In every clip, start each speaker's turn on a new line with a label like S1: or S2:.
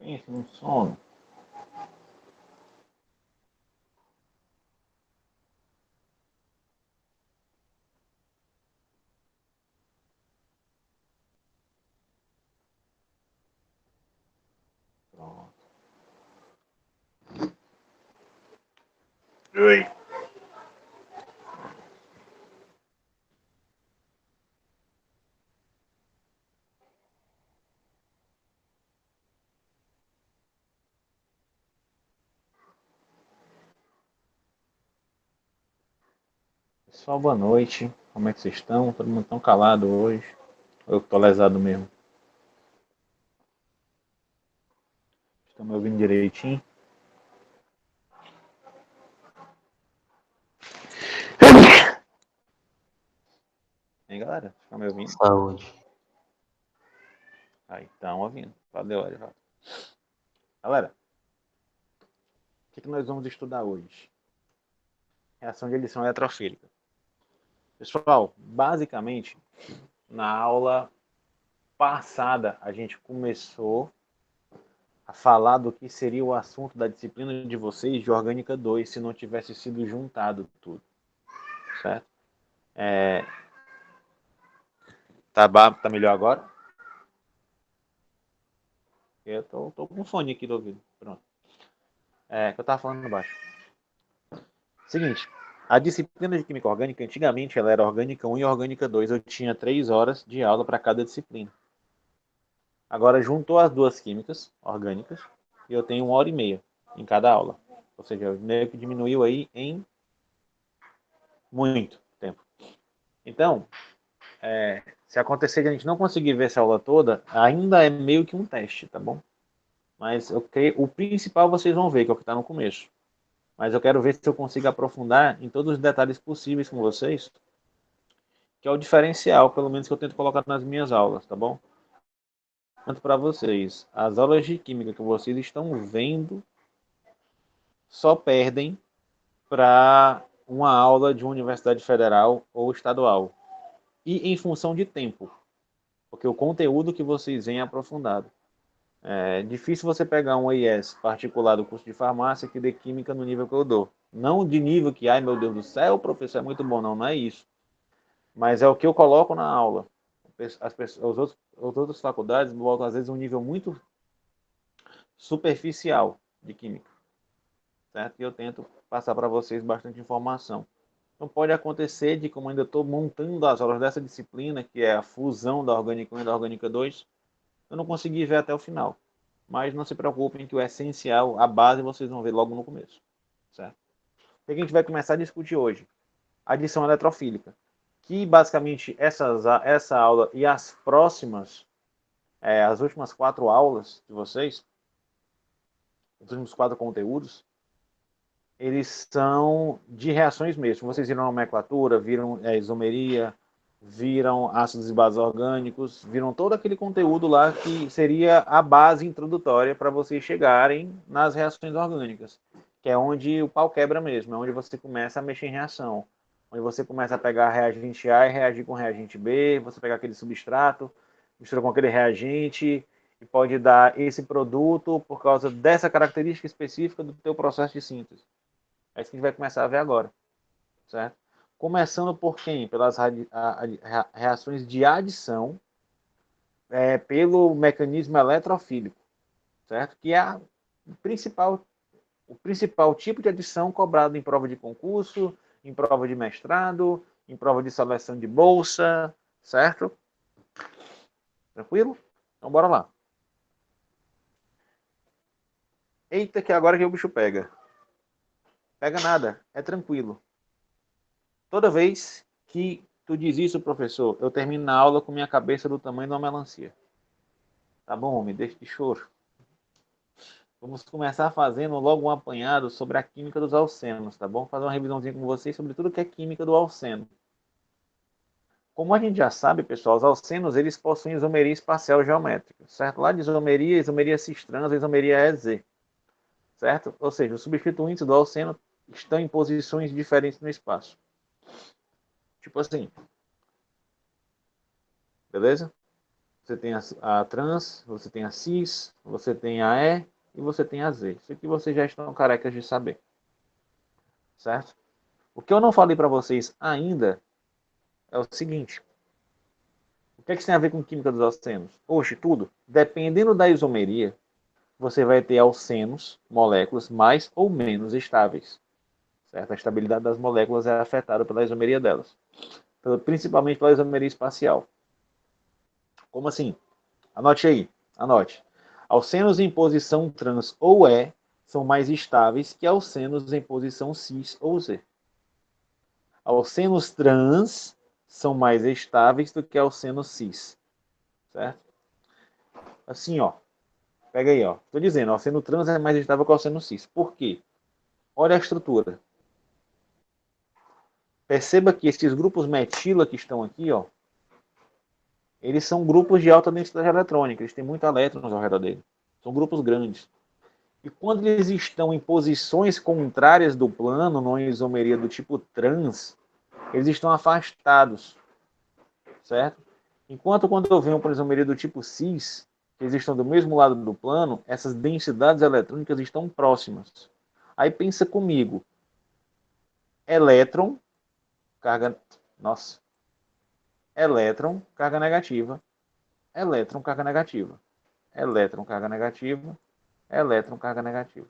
S1: Pense no sono. Pronto. Oi. Pessoal, boa noite. Como é que vocês estão? Todo mundo tão calado hoje. Eu que tô lesado mesmo. Estão me ouvindo direitinho? Hein, galera? Estão me ouvindo?
S2: Saúde.
S1: Aí, estão ouvindo. Valeu, Arivaldo. Galera, o que nós vamos estudar hoje? Reação de adição eletrofílica. Pessoal, basicamente, na aula passada, a gente começou a falar do que seria o assunto da disciplina de vocês de Orgânica 2, se não tivesse sido juntado tudo, certo? Tá melhor agora? Eu tô com fone aqui do ouvido. Pronto. Que eu tava falando baixo. Seguinte, a disciplina de Química Orgânica, antigamente ela era Orgânica 1 e Orgânica 2. Eu tinha 3 horas de aula para cada disciplina. Agora juntou as duas químicas orgânicas e eu tenho 1 hora e meia em cada aula. Ou seja, meio que diminuiu aí em muito tempo. Então, se acontecer de a gente não conseguir ver essa aula toda, ainda é meio que um teste, tá bom? Mas o principal vocês vão ver, que é o que está no começo. Mas eu quero ver se eu consigo aprofundar em todos os detalhes possíveis com vocês, que é o diferencial, pelo menos que eu tento colocar nas minhas aulas, tá bom? Tanto para vocês, as aulas de química que vocês estão vendo só perdem para uma aula de uma universidade federal ou estadual. E em função de tempo, porque o conteúdo que vocês veem é aprofundado. É difícil você pegar um EIS particular do curso de farmácia que dê química no nível que eu dou. Não de nível que, ai meu Deus do céu, o professor é muito bom, não, não é isso. Mas é o que eu coloco na aula. As outras faculdades botam, às vezes, um nível muito superficial de química, certo? E eu tento passar para vocês bastante informação. Então pode acontecer de, como ainda estou montando as aulas dessa disciplina, que é a fusão da Orgânica 1 e da Orgânica 2, eu não consegui ver até o final. Mas não se preocupem que o essencial, a base, vocês vão ver logo no começo, certo? O que a gente vai começar a discutir hoje? Adição eletrofílica, que basicamente essa aula e as próximas, as últimas 4 aulas de vocês, os últimos 4 conteúdos, eles são de reações mesmo. Vocês viram nomenclatura, viram isomeria, viram ácidos e bases orgânicos, viram todo aquele conteúdo lá que seria a base introdutória para vocês chegarem nas reações orgânicas, que é onde o pau quebra mesmo, é onde você começa a mexer em reação, onde você começa a pegar reagente A e reagir com reagente B, você pegar aquele substrato, mistura com aquele reagente e pode dar esse produto por causa dessa característica específica do teu processo de síntese. É isso que a gente vai começar a ver agora, certo? Começando por quem? Pelas reações de adição, pelo mecanismo eletrofílico, certo? Que é o principal tipo de adição cobrado em prova de concurso, em prova de mestrado, em prova de seleção de bolsa, certo? Tranquilo? Então bora lá. Eita, que agora que o bicho pega. Pega nada, é tranquilo. Toda vez que tu diz isso, professor, eu termino a aula com minha cabeça do tamanho de uma melancia. Tá bom, me deixa de choro. Vamos começar fazendo logo um apanhado sobre a química dos alcenos, tá bom? Fazer uma revisãozinha com vocês sobre tudo que é química do alceno. Como a gente já sabe, pessoal, os alcenos eles possuem isomeria espacial geométrica, certo? Lá de isomeria, isomeria cis-trans, isomeria EZ, certo? Ou seja, os substituintes do alceno estão em posições diferentes no espaço. Tipo assim, beleza? você tem a trans, você tem a cis, você tem a E e você tem a Z. Isso aqui vocês já estão carecas de saber. Certo? O que eu não falei para vocês ainda é o seguinte. O que é que isso tem a ver com química dos alcenos? Oxe, tudo. Dependendo da isomeria, você vai ter alcenos, moléculas mais ou menos estáveis. Certo? A estabilidade das moléculas é afetada pela isomeria delas. Principalmente pela isomeria espacial. Como assim? Anote aí. Anote. Alcenos em posição trans ou E são mais estáveis que alcenos em posição cis ou Z. Alcenos trans são mais estáveis do que alcenos cis. Certo? Assim, ó. Pega aí, ó. Estou dizendo, o alceno trans é mais estável que o alceno cis. Por quê? Olha a estrutura. Perceba que esses grupos metila que estão aqui, ó, eles são grupos de alta densidade eletrônica. Eles têm muitos elétrons ao redor dele. São grupos grandes. E quando eles estão em posições contrárias do plano, numa isomeria do tipo trans, eles estão afastados, certo? Enquanto quando eu venho para uma isomeria do tipo cis, que eles estão do mesmo lado do plano, essas densidades eletrônicas estão próximas. Aí pensa comigo, elétron, carga, nossa, elétron, carga negativa, elétron, carga negativa, elétron, carga negativa, elétron, carga negativa.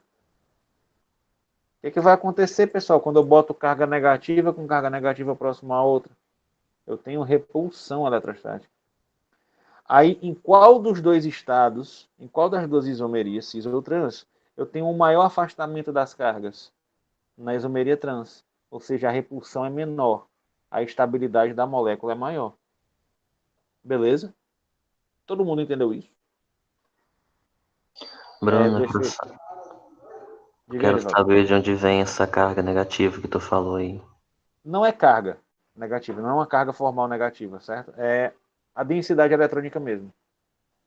S1: O que vai acontecer, pessoal, quando eu boto carga negativa com carga negativa próxima à outra? Eu tenho repulsão eletrostática. Aí, em qual dos dois estados, em qual das duas isomerias, cis ou trans, eu tenho um maior afastamento das cargas? Na isomeria trans. Ou seja, a repulsão é menor. A estabilidade da molécula é maior. Beleza? Todo mundo entendeu isso?
S2: Bruno,
S1: Deixa eu...
S2: eu
S1: Diga aí,
S2: quero
S1: Divaldo.
S2: saber de onde vem essa carga negativa que tu falou aí.
S1: Não é carga negativa, não é uma carga formal negativa, certo? É a densidade eletrônica mesmo.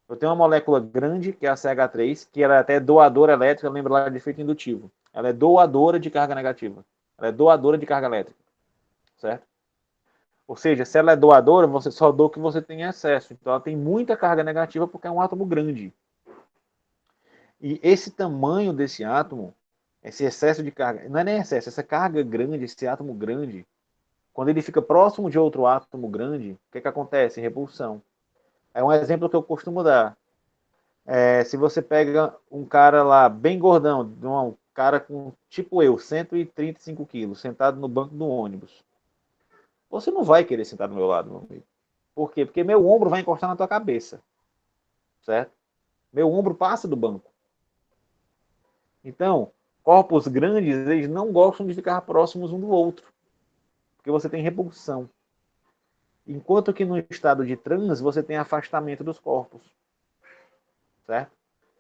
S1: Eu tenho uma molécula grande, que é a CH3, que ela é até doadora elétrica, lembra lá de efeito indutivo. Ela é doadora de carga negativa. Ela é doadora de carga elétrica, certo? Ou seja, se ela é doadora, você só doa o que você tem excesso. Então ela tem muita carga negativa porque é um átomo grande. E esse tamanho desse átomo, esse excesso de carga, não é nem excesso, essa carga grande, esse átomo grande, quando ele fica próximo de outro átomo grande, o que acontece? Repulsão. É um exemplo que eu costumo dar. Se você pega um cara lá bem gordão, um cara com, tipo eu, 135 quilos, sentado no banco do ônibus, você não vai querer sentar do meu lado, meu amigo. Por quê? Porque meu ombro vai encostar na tua cabeça, certo? Meu ombro passa do banco. Então, corpos grandes, eles não gostam de ficar próximos um do outro, porque você tem repulsão. Enquanto que no estado de trans, você tem afastamento dos corpos, certo?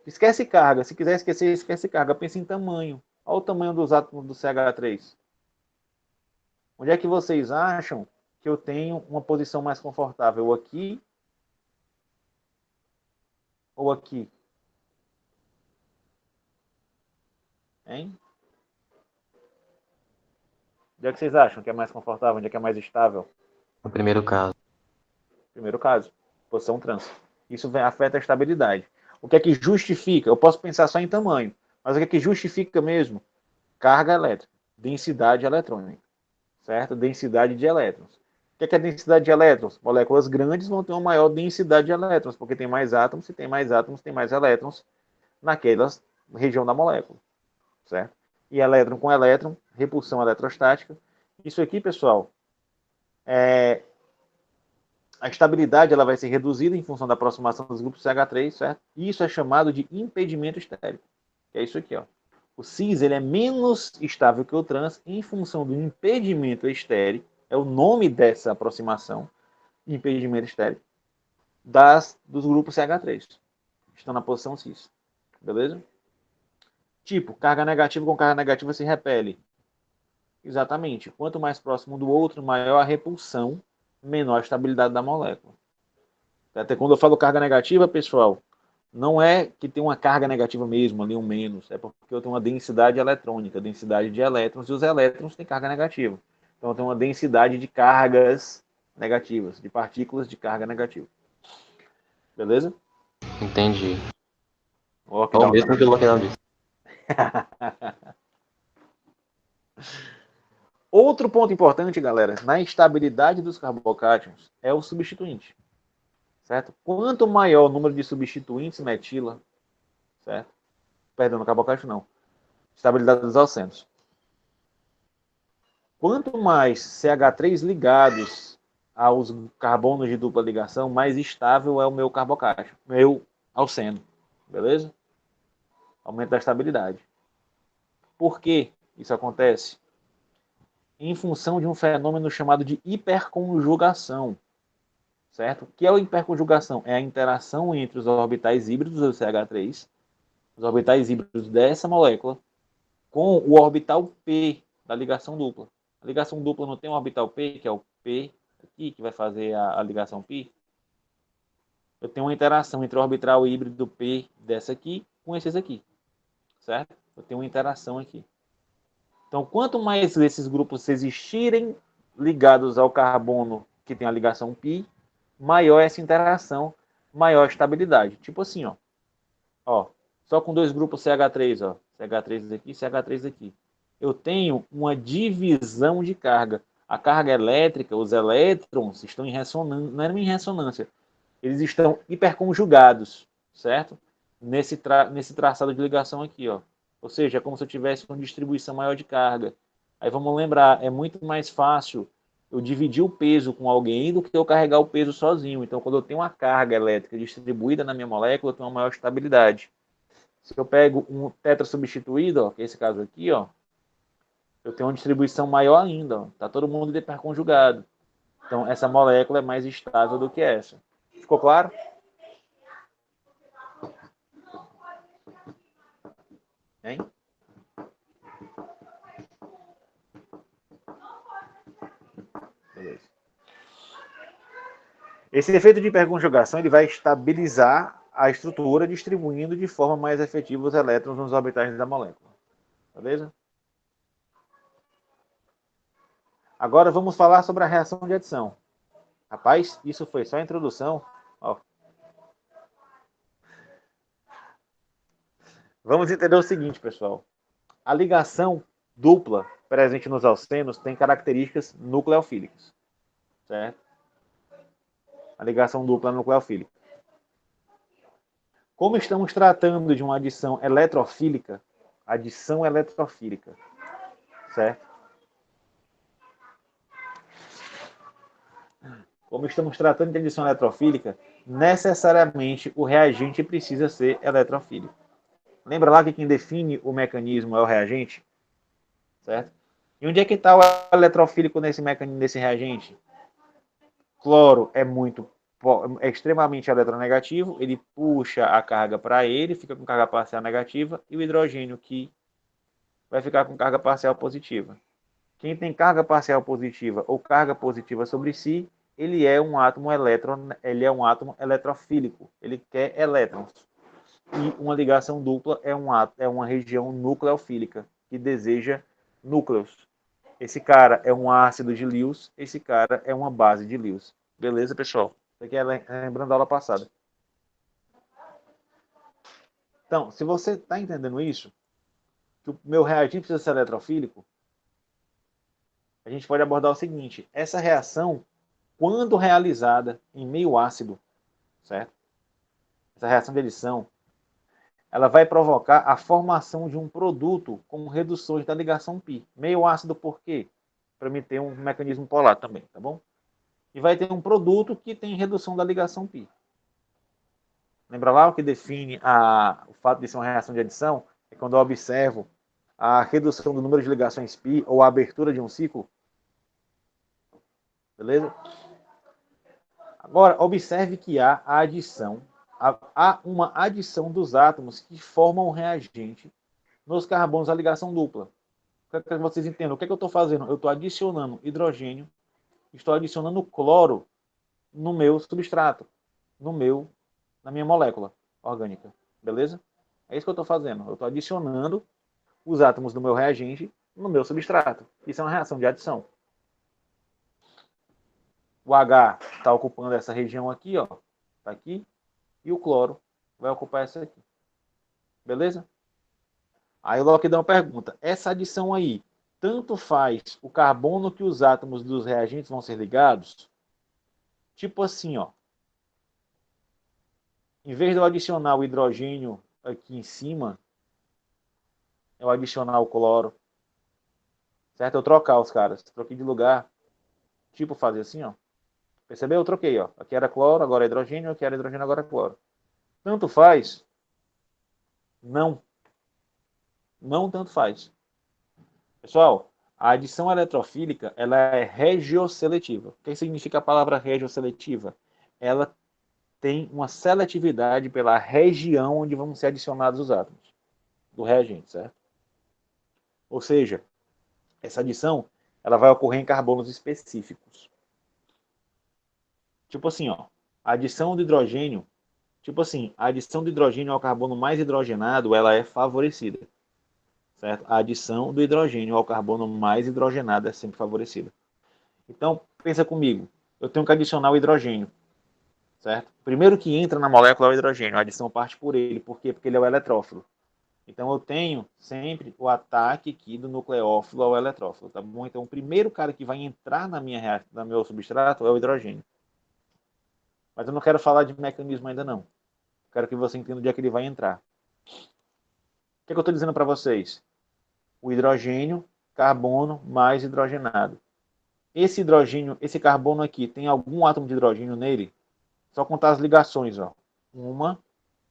S1: Esquece carga. Se quiser esquecer, esquece carga. Pensa em tamanho. Olha o tamanho dos átomos do CH3. Onde é que vocês acham que eu tenho uma posição mais confortável? Aqui ou aqui? Hein? Onde é que vocês acham que é mais confortável? Onde é que é mais estável?
S2: No primeiro caso.
S1: Primeiro caso, posição trans. Isso afeta a estabilidade. O que é que justifica? Eu posso pensar só em tamanho, mas o que é que justifica mesmo? Carga elétrica, densidade eletrônica, certo? Densidade de elétrons. O que é a densidade de elétrons? Moléculas grandes vão ter uma maior densidade de elétrons, porque tem mais átomos, se tem mais átomos, tem mais elétrons naquela região da molécula, certo? E elétron com elétron, repulsão eletrostática. Isso aqui, pessoal, a estabilidade ela vai ser reduzida em função da aproximação dos grupos CH3, certo? E isso é chamado de impedimento estérico. Que é isso aqui, ó. O cis ele é menos estável que o trans em função do impedimento estérico, é o nome dessa aproximação, impedimento estérico, dos grupos CH3. Estão na posição cis. Beleza? Tipo, carga negativa com carga negativa se repele. Exatamente. Quanto mais próximo do outro, maior a repulsão, menor a estabilidade da molécula. Até quando eu falo carga negativa, pessoal, não é que tem uma carga negativa mesmo, ali um menos, é porque eu tenho uma densidade eletrônica, densidade de elétrons, e os elétrons têm carga negativa. Então eu tenho uma densidade de cargas negativas, de partículas de carga negativa. Beleza?
S2: Entendi.
S1: O
S2: Ou
S1: lockdown
S2: mesmo
S1: também.
S2: que o lockdown disse.
S1: Outro ponto importante, galera, na estabilidade dos carbocátions é o substituinte, certo? Quanto maior o número de substituintes metila, certo? Perdão, no carbocátion não. Estabilidade dos alcenos. Quanto mais CH3 ligados aos carbonos de dupla ligação, mais estável é o meu carbocátion, meu alceno, beleza? Aumento da estabilidade. Por que isso acontece? Em função de um fenômeno chamado de hiperconjugação, certo? O que é a hiperconjugação? É a interação entre os orbitais híbridos do CH3, os orbitais híbridos dessa molécula, com o orbital P da ligação dupla. A ligação dupla não tem um orbital P, que é o P aqui, que vai fazer a ligação π? Eu tenho uma interação entre o orbital híbrido P dessa aqui com esses aqui, certo? Eu tenho uma interação aqui. Então, quanto mais esses grupos existirem ligados ao carbono que tem a ligação π, maior essa interação, maior a estabilidade. Tipo assim, ó, só com dois grupos CH3, ó, CH3 aqui, CH3 aqui. Eu tenho uma divisão de carga. A carga elétrica, os elétrons estão em ressonância, não é em ressonância, eles estão hiperconjugados, certo? Nesse traçado de ligação aqui, ó. Ou seja, é como se eu tivesse uma distribuição maior de carga. Aí vamos lembrar, é muito mais fácil eu dividir o peso com alguém do que eu carregar o peso sozinho. Então, quando eu tenho uma carga elétrica distribuída na minha molécula, eu tenho uma maior estabilidade. Se eu pego um tetra substituído, ó, que é esse caso aqui, ó, eu tenho uma distribuição maior ainda. Ó. Tá todo mundo hiperconjugado. Então, essa molécula é mais estável do que essa. Ficou claro? Hein? Beleza. Esse efeito de hiperconjugação ele vai estabilizar a estrutura, distribuindo de forma mais efetiva os elétrons nos orbitais da molécula. Beleza? Agora vamos falar sobre a reação de adição. Rapaz, isso foi só a introdução. Ó. Vamos entender o seguinte, pessoal. A ligação dupla presente nos alcenos tem características nucleofílicas. Certo? A ligação dupla nucleofílica. Como estamos tratando de uma adição eletrofílica, certo? Como estamos tratando de adição eletrofílica, necessariamente o reagente precisa ser eletrofílico. Lembra lá que quem define o mecanismo é o reagente? Certo? E onde é que está o eletrofílico nesse mecanismo, nesse reagente? Cloro é extremamente eletronegativo, ele puxa a carga para ele, fica com carga parcial negativa, e o hidrogênio que vai ficar com carga parcial positiva. Quem tem carga parcial positiva ou carga positiva sobre si, ele é um átomo eletrofílico, ele quer elétrons. E uma ligação dupla é uma região nucleofílica, que deseja núcleos. Esse cara é um ácido de Lewis, esse cara é uma base de Lewis. Beleza, pessoal? Isso aqui é lembrando da aula passada. Então, se você está entendendo isso, que o meu reagente precisa ser eletrofílico, a gente pode abordar o seguinte: essa reação, quando realizada em meio ácido, certo? Essa reação de adição, ela vai provocar a formação de um produto com reduções da ligação π. Meio ácido por quê? Para me ter um mecanismo polar também, tá bom? E vai ter um produto que tem redução da ligação π. Lembra lá o que define o fato de ser uma reação de adição? É quando eu observo a redução do número de ligações π ou a abertura de um ciclo. Beleza? Agora, observe que há uma adição dos átomos que formam um reagente nos carbonos da ligação dupla. Quero que vocês entendam. O que, é que eu estou fazendo? Eu estou adicionando hidrogênio, estou adicionando cloro no meu substrato, na minha molécula orgânica. Beleza? É isso que eu estou fazendo. Eu estou adicionando os átomos do meu reagente no meu substrato. Isso é uma reação de adição. O H está ocupando essa região aqui, ó. Está aqui. e o cloro vai ocupar essa aqui. Beleza? Aí o Lockdown pergunta, essa adição aí, tanto faz o carbono que os átomos dos reagentes vão ser ligados? Tipo assim, ó. Em vez de eu adicionar o hidrogênio aqui em cima, eu adicionar o cloro. Certo? Eu trocar os caras. Troquei de lugar. Tipo fazer assim, ó. Percebeu? Eu troquei, ó. Aqui era cloro, agora é hidrogênio. Aqui era hidrogênio, agora é cloro. Tanto faz? Não. Não tanto faz. Pessoal, a adição eletrofílica, ela é regioseletiva. O que significa a palavra regioseletiva? Ela tem uma seletividade pela região onde vão ser adicionados os átomos do reagente, certo? Ou seja, essa adição ela vai ocorrer em carbonos específicos. Tipo assim, ó, a adição do hidrogênio, tipo assim, a adição do hidrogênio ao carbono mais hidrogenado, ela é favorecida, certo? A adição do hidrogênio ao carbono mais hidrogenado é sempre favorecida. Então, pensa comigo, eu tenho que adicionar o hidrogênio, certo? Primeiro que entra na molécula é o hidrogênio, a adição parte por ele, por quê? Porque ele é o eletrófilo. Então eu tenho sempre o ataque aqui do nucleófilo ao eletrófilo, tá bom? Então o primeiro cara que vai entrar no meu substrato é o hidrogênio. Mas eu não quero falar de mecanismo ainda não. Quero que você entenda onde é que ele vai entrar. O que é que eu estou dizendo para vocês? O hidrogênio, carbono mais hidrogenado. Esse hidrogênio, esse carbono aqui, tem algum átomo de hidrogênio nele? Só contar as ligações, ó. 1,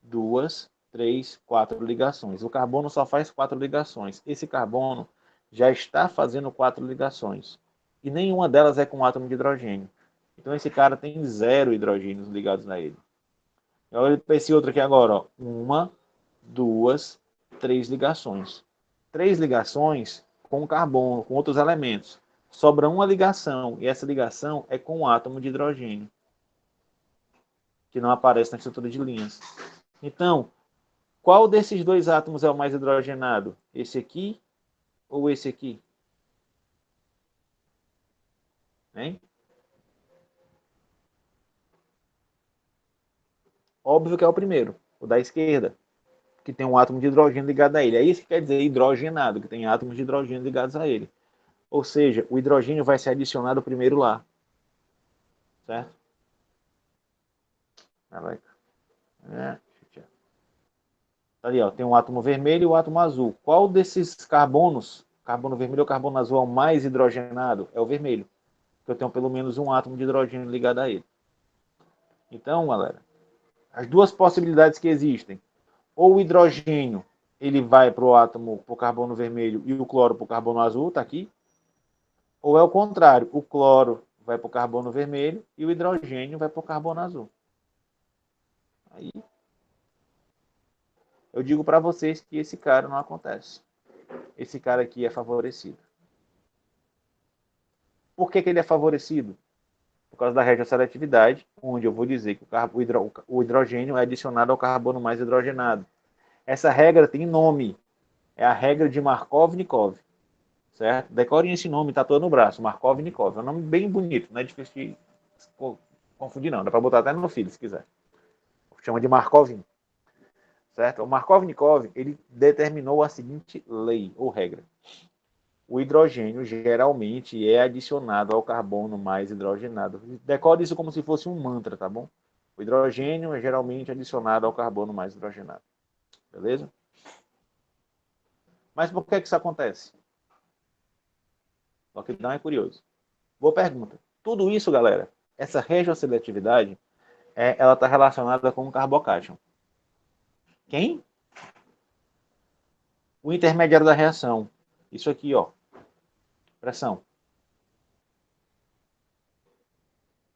S1: 2, 3, 4 ligações. O carbono só faz 4 ligações. Esse carbono já está fazendo 4 ligações. E nenhuma delas é com um átomo de hidrogênio. Então esse cara tem 0 hidrogênios ligados a ele. Olha para esse outro aqui agora, ó. 1, 2, 3 ligações. 3 ligações com carbono, com outros elementos. Sobra uma ligação, e essa ligação é com um átomo de hidrogênio, que não aparece na estrutura de linhas. Então, qual desses dois átomos é o mais hidrogenado? Esse aqui ou esse aqui? Hein? Óbvio que é o primeiro, o da esquerda, que tem um átomo de hidrogênio ligado a ele. É isso que quer dizer hidrogenado, que tem átomos de hidrogênio ligados a ele. Ou seja, o hidrogênio vai ser adicionado primeiro lá. Certo? É. Ali, ó, tem um átomo vermelho e o átomo azul. Qual desses carbonos, carbono vermelho ou carbono azul, é o mais hidrogenado? É o vermelho, porque eu tenho pelo menos um átomo de hidrogênio ligado a ele. Então, galera, as duas possibilidades que existem, ou o hidrogênio ele vai para o átomo, para o carbono vermelho, e o cloro para o carbono azul, tá aqui, ou é o contrário, o cloro vai para o carbono vermelho e o hidrogênio vai para o carbono azul. Aí eu digo para vocês que esse cara não acontece. Esse cara aqui é favorecido. Por que ele é favorecido? Por causa da regioseletividade, onde eu vou dizer que o hidrogênio é adicionado ao carbono mais hidrogenado. Essa regra tem nome. É a regra de Markov-Nikov. Certo? Decorem esse nome, está todo no braço. Markov-Nikov. É um nome bem bonito, não é difícil de confundir, não. Dá para botar até no filho, se quiser. Chama de Markov. Certo? O Markov-Nikov, ele determinou a seguinte lei ou regra. O hidrogênio geralmente é adicionado ao carbono mais hidrogenado. Decore isso como se fosse um mantra, tá bom? O hidrogênio é geralmente adicionado ao carbono mais hidrogenado. Beleza? Mas por que isso acontece? Lockdown é curioso. Boa pergunta. Tudo isso, galera, essa regioseletividade, ela está relacionada com o carbocation. Quem? O intermediário da reação. Isso aqui, ó. Pressão.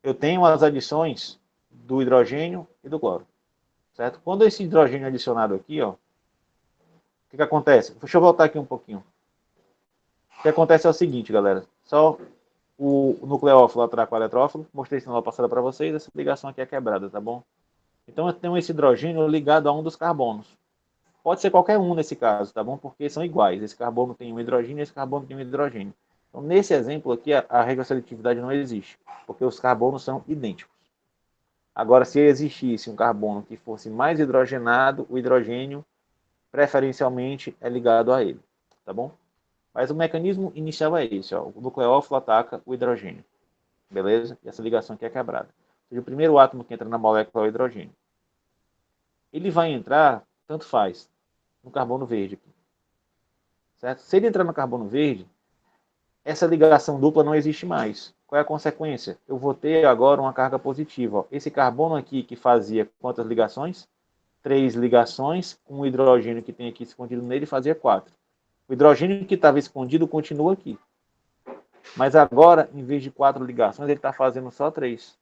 S1: Eu tenho as adições do hidrogênio e do cloro. Certo? Quando esse hidrogênio é adicionado aqui, ó, o que acontece? Deixa eu voltar aqui um pouquinho. O que acontece é o seguinte, galera. Só o nucleófilo atrai com o eletrófilo. Mostrei isso na aula passada para vocês. Essa ligação aqui é quebrada, tá bom? Então eu tenho esse hidrogênio ligado a um dos carbonos. Pode ser qualquer um nesse caso, tá bom? Porque são iguais. Esse carbono tem um hidrogênio e esse carbono tem um hidrogênio. Então, nesse exemplo aqui, a regioseletividade não existe, porque os carbonos são idênticos. Agora, se existisse um carbono que fosse mais hidrogenado, o hidrogênio preferencialmente é ligado a ele, tá bom? Mas o mecanismo inicial é esse, ó. O nucleófilo ataca o hidrogênio, beleza? E essa ligação aqui é quebrada. Ou seja, o primeiro átomo que entra na molécula é o hidrogênio. Ele vai entrar, tanto faz, no carbono verde aqui, certo? Se ele entrar no carbono verde, essa ligação dupla não existe mais. Qual é a consequência? Eu vou ter agora uma carga positiva. Ó. Esse carbono aqui que fazia quantas ligações? 3 ligações, com o hidrogênio que tem aqui escondido nele fazia 4. O hidrogênio que estava escondido continua aqui. Mas agora, em vez de 4 ligações, ele está fazendo só 3.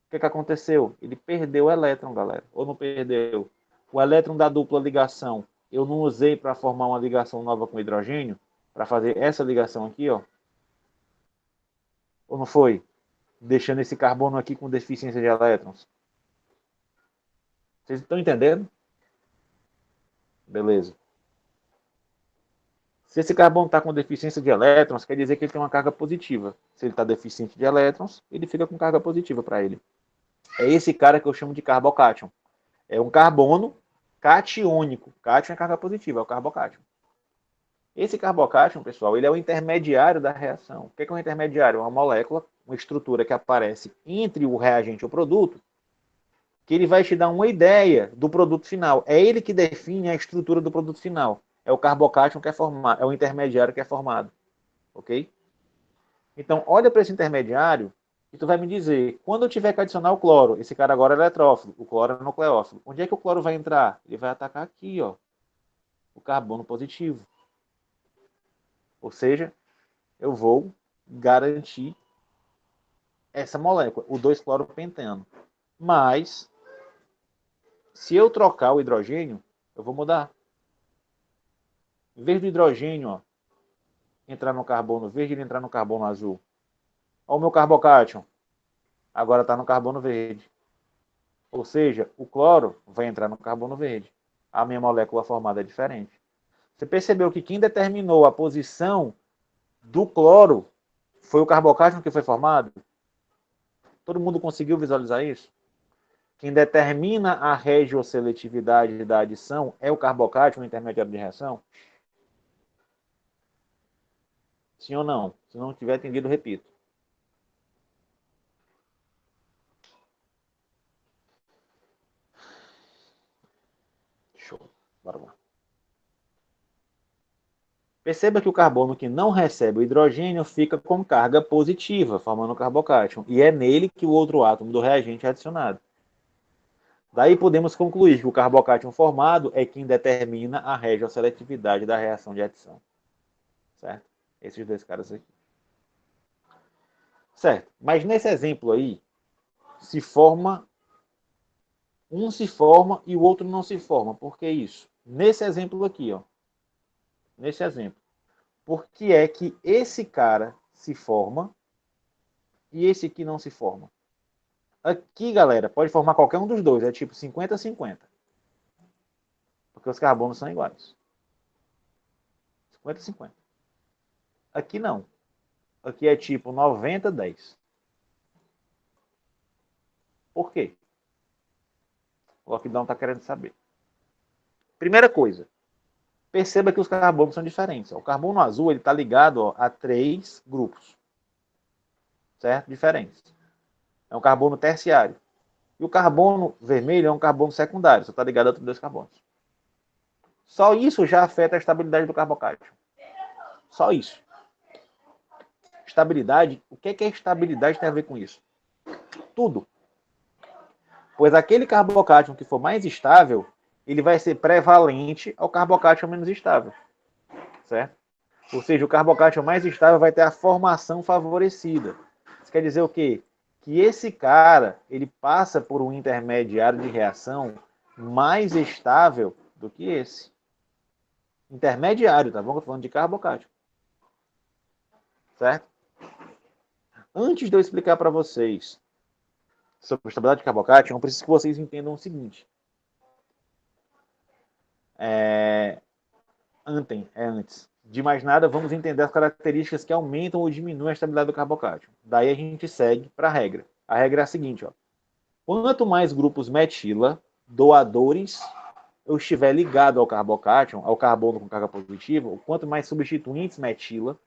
S1: O que aconteceu? Ele perdeu o elétron, galera. Ou não perdeu? O elétron da dupla ligação, eu não usei para formar uma ligação nova com hidrogênio, para fazer essa ligação aqui, ó. Ou não foi? Deixando esse carbono aqui com deficiência de elétrons. Vocês estão entendendo? Beleza. Se esse carbono está com deficiência de elétrons, quer dizer que ele tem uma carga positiva. Se ele está deficiente de elétrons, ele fica com carga positiva para ele. É esse cara que eu chamo de carbocátion. É um carbono catiônico. Cátion é carga positiva, é o carbocátion. Esse carbocátion, pessoal, ele é o intermediário da reação. O que é um intermediário? É uma molécula, uma estrutura que aparece entre o reagente e o produto, que ele vai te dar uma ideia do produto final. É ele que define a estrutura do produto final. É o carbocátion que é formado, é o intermediário que é formado. Ok? Então, olha para esse intermediário e tu vai me dizer, quando eu tiver que adicionar o cloro, esse cara agora é eletrófilo, o cloro é nucleófilo, onde é que o cloro vai entrar? Ele vai atacar aqui, ó, o carbono positivo. Ou seja, eu vou garantir essa molécula, o 2-cloropentano. Mas, se eu trocar o hidrogênio, eu vou mudar. Em vez do hidrogênio, ó, entrar no carbono verde, ele entrar no carbono azul. Olha o meu carbocátion. Agora está no carbono verde. Ou seja, o cloro vai entrar no carbono verde. A minha molécula formada é diferente. Você percebeu que quem determinou a posição do cloro foi o carbocátion que foi formado? Todo mundo conseguiu visualizar isso? Quem determina a regioseletividade da adição é o carbocátion, o intermediário de reação? Sim ou não? Se não tiver entendido, repito. Show. Bora lá. Perceba que o carbono que não recebe o hidrogênio fica com carga positiva, formando o carbocátion. E é nele que o outro átomo do reagente é adicionado. Daí podemos concluir que o carbocátion formado é quem determina a regioseletividade da reação de adição. Certo? Esses dois caras aqui. Certo. Mas nesse exemplo aí, um se forma e o outro não se forma. Por que isso? Nesse exemplo aqui, ó. Nesse exemplo. Por que é que esse cara se forma e esse aqui não se forma? Aqui, galera, pode formar qualquer um dos dois. É tipo 50-50. Porque os carbonos são iguais. 50-50. Aqui não. Aqui é tipo 90-10. Por quê? O Lockdown está querendo saber. Primeira coisa. Perceba que os carbonos são diferentes. O carbono azul está ligado a 3 grupos. Certo? Diferentes. É um carbono terciário. E o carbono vermelho é um carbono secundário. Só está ligado a outros 2 carbonos. Só isso já afeta a estabilidade do carbocátion. Só isso. Estabilidade, o que é estabilidade tem a ver com isso? Tudo. Pois aquele carbocátion que for mais estável, ele vai ser prevalente ao carbocátion menos estável. Certo? Ou seja, o carbocátion mais estável vai ter a formação favorecida. Isso quer dizer o quê? Que esse cara, ele passa por um intermediário de reação mais estável do que esse. Intermediário, tá bom? Eu tô falando de carbocátion. Certo? Antes de eu explicar para vocês sobre a estabilidade de carbocátion, eu preciso que vocês entendam o seguinte. Antes de mais nada, vamos entender as características que aumentam ou diminuem a estabilidade do carbocátion. Daí a gente segue para a regra. A regra é a seguinte, ó. Quanto mais grupos metila, doadores, eu estiver ligado ao carbocátion, ao carbono com carga positiva, quanto mais substituintes metila,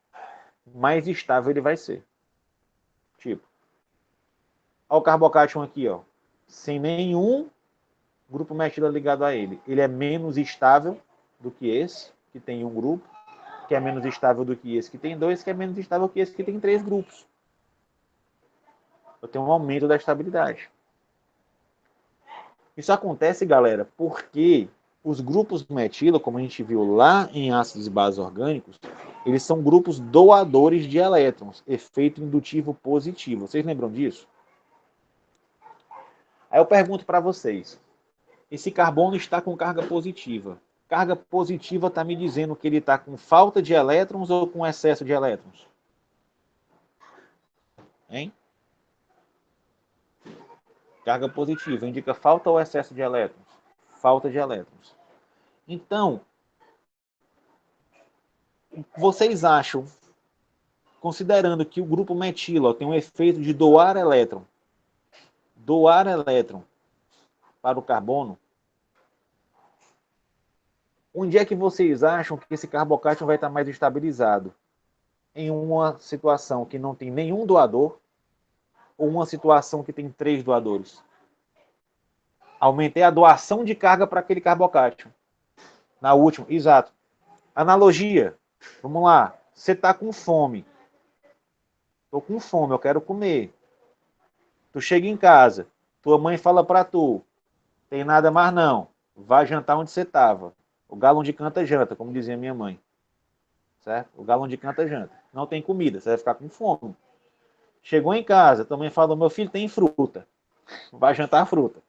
S1: mais estável ele vai ser. Tipo, olha o carbocátion aqui, ó, sem nenhum grupo metila ligado a ele. Ele é menos estável do que esse, que tem um grupo, que é menos estável do que esse que tem dois, que é menos estável que esse que tem 3 grupos. Eu tenho um aumento da estabilidade. Isso acontece, galera, porque os grupos metila, como a gente viu lá em ácidos e bases orgânicos, eles são grupos doadores de elétrons, efeito indutivo positivo. Vocês lembram disso? Aí eu pergunto para vocês, esse carbono está com carga positiva. Carga positiva está me dizendo que ele está com falta de elétrons ou com excesso de elétrons? Hein? Carga positiva indica falta ou excesso de elétrons? Falta de elétrons. Então, vocês acham, considerando que o grupo metila tem um efeito de doar elétron para o carbono, onde é que vocês acham que esse carbocátion vai estar mais estabilizado? Em uma situação que não tem nenhum doador ou uma situação que tem 3 doadores? Aumentei a doação de carga para aquele carbocátion. Na última, exato. Analogia. Vamos lá. Você está com fome. Estou com fome, eu quero comer. Tu chega em casa, tua mãe fala para tu, tem nada mais não, vai jantar onde você estava. O galo onde canta janta, como dizia minha mãe. Certo? O galo onde canta janta. Não tem comida, você vai ficar com fome. Chegou em casa, tua mãe falou, meu filho, tem fruta. Vai jantar fruta.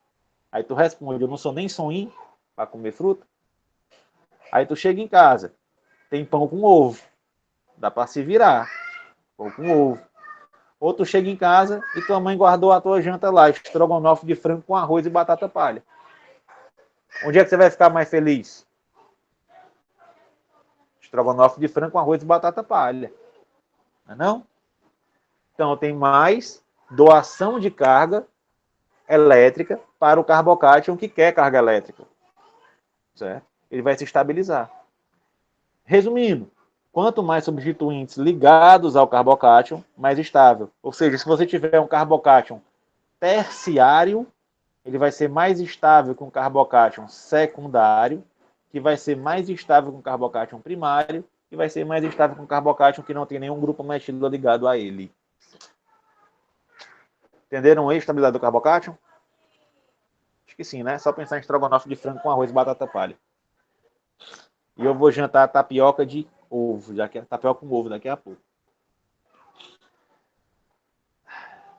S1: Aí tu responde, eu não sou nem soninho para comer fruta. Aí tu chega em casa, tem pão com ovo. Dá para se virar. Pão com ovo. Ou tu chega em casa e tua mãe guardou a tua janta lá, estrogonofe de frango com arroz e batata palha. Onde é que você vai ficar mais feliz? Estrogonofe de frango com arroz e batata palha. Não é não? Então tem mais doação de carga elétrica para o carbocátion que quer carga elétrica. Certo? Ele vai se estabilizar. Resumindo, quanto mais substituintes ligados ao carbocátion, mais estável. Ou seja, se você tiver um carbocátion terciário, ele vai ser mais estável que um carbocátion secundário, que vai ser mais estável que um carbocátion primário, e vai ser mais estável que um carbocátion que não tem nenhum grupo metila ligado a ele. Entenderam a estabilidade do carbocátion? Acho que sim, né? Só pensar em estrogonofe de frango com arroz e batata palha. E eu vou jantar tapioca de ovo, já que é tapioca com ovo daqui a pouco.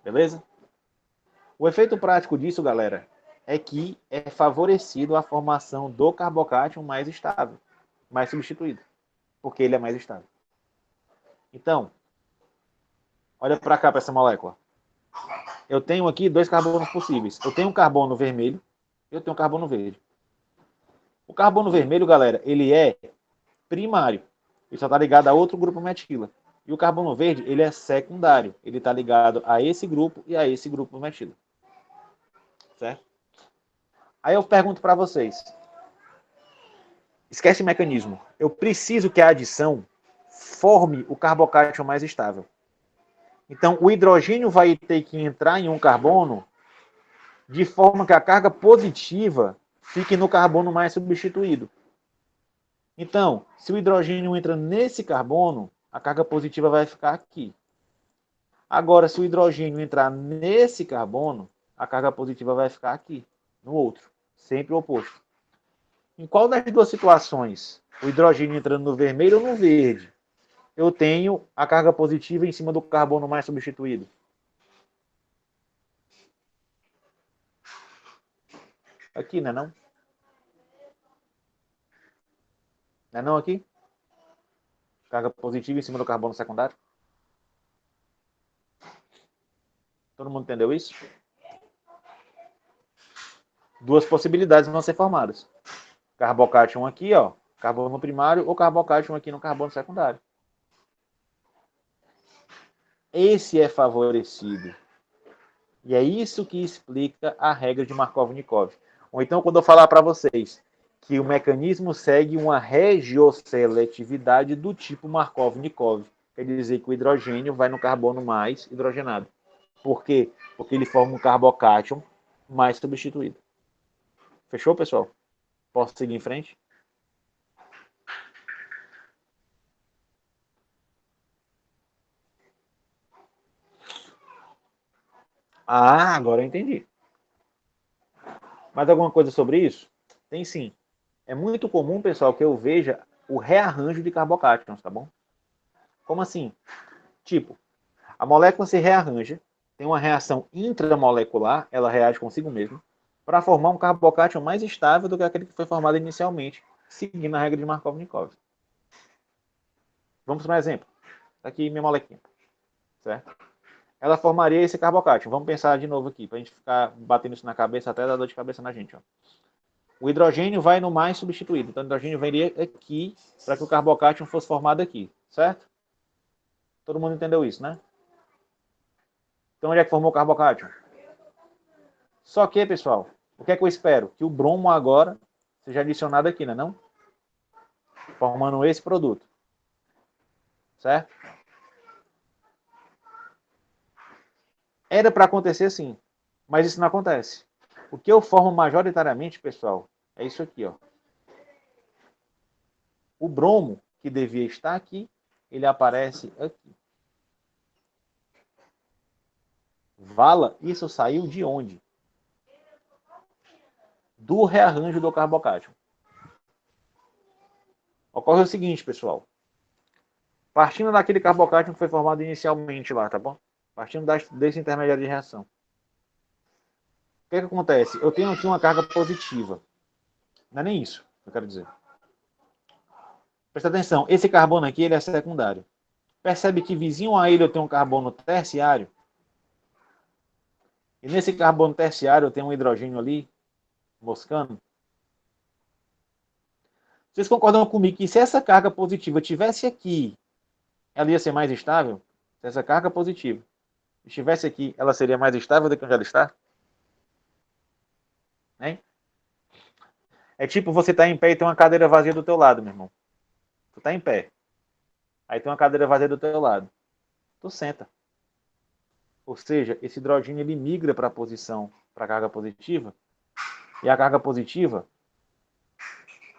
S1: Beleza? O efeito prático disso, galera, é que é favorecido a formação do carbocátion mais estável, mais substituído, porque ele é mais estável. Então, olha para cá, para essa molécula. Eu tenho aqui 2 carbonos possíveis. Eu tenho um carbono vermelho e eu tenho um carbono verde. O carbono vermelho, galera, ele é primário. Ele só está ligado a outro grupo metila. E o carbono verde, ele é secundário. Ele está ligado a esse grupo e a esse grupo metila. Certo? Aí eu pergunto para vocês. Esquece o mecanismo. Eu preciso que a adição forme o carbocátion mais estável. Então, o hidrogênio vai ter que entrar em um carbono de forma que a carga positiva fique no carbono mais substituído. Então, se o hidrogênio entra nesse carbono, a carga positiva vai ficar aqui. Agora, se o hidrogênio entrar nesse carbono, a carga positiva vai ficar aqui, no outro. Sempre o oposto. Em qual das duas situações, o hidrogênio entrando no vermelho ou no verde, eu tenho a carga positiva em cima do carbono mais substituído? Aqui, né não? Não é não aqui? Carga positiva em cima do carbono secundário? Todo mundo entendeu isso? Duas possibilidades vão ser formadas. Carbocátion aqui, ó, carbono primário, ou carbocátion aqui no carbono secundário. Esse é favorecido. E é isso que explica a regra de Markov-Nikov. Ou então, quando eu falar para vocês que o mecanismo segue uma regioseletividade do tipo Markov-Nikov, quer dizer que o hidrogênio vai no carbono mais hidrogenado. Por quê? Porque ele forma um carbocátion mais substituído. Fechou, pessoal? Posso seguir em frente? Ah, agora eu entendi. Mais alguma coisa sobre isso? Tem sim. É muito comum, pessoal, que eu veja o rearranjo de carbocátions, tá bom? Como assim? Tipo, a molécula se rearranja, tem uma reação intramolecular, ela reage consigo mesma, para formar um carbocátion mais estável do que aquele que foi formado inicialmente, seguindo a regra de Markov-Nikov. Vamos para um exemplo. Tá aqui minha molequinha, certo? Ela formaria esse carbocátion. Vamos pensar de novo aqui, para a gente ficar batendo isso na cabeça até dar dor de cabeça na gente. Ó. O hidrogênio vai no mais substituído. Então, o hidrogênio viria aqui para que o carbocátion fosse formado aqui, certo? Todo mundo entendeu isso, né? Então, onde é que formou o carbocátion? Só que, pessoal, o que é que eu espero? Que o bromo agora seja adicionado aqui, né? Não? Formando esse produto. Certo? Era para acontecer sim, mas isso não acontece. O que eu formo majoritariamente, pessoal, é isso aqui, ó. O bromo, que devia estar aqui, ele aparece aqui. Vala, isso saiu de onde? Do rearranjo do carbocátion. Ocorre o seguinte, pessoal. Partindo daquele carbocátion que foi formado inicialmente lá, tá bom? Partindo desse intermediário de reação. O que é que acontece? Eu tenho aqui uma carga positiva. Não é nem isso que eu quero dizer. Presta atenção, esse carbono aqui ele é secundário. Percebe que vizinho a ele eu tenho um carbono terciário? E nesse carbono terciário eu tenho um hidrogênio ali, moscando? Vocês concordam comigo que se essa carga positiva tivesse aqui, ela ia ser mais estável? Se essa carga positiva estivesse aqui, ela seria mais estável do que onde ela está? Hein? É tipo você tá em pé e tem uma cadeira vazia do teu lado, meu irmão. Tu tá em pé. Aí tem uma cadeira vazia do teu lado. Tu senta. Ou seja, esse hidrogênio ele migra para a posição, para a carga positiva, e a carga positiva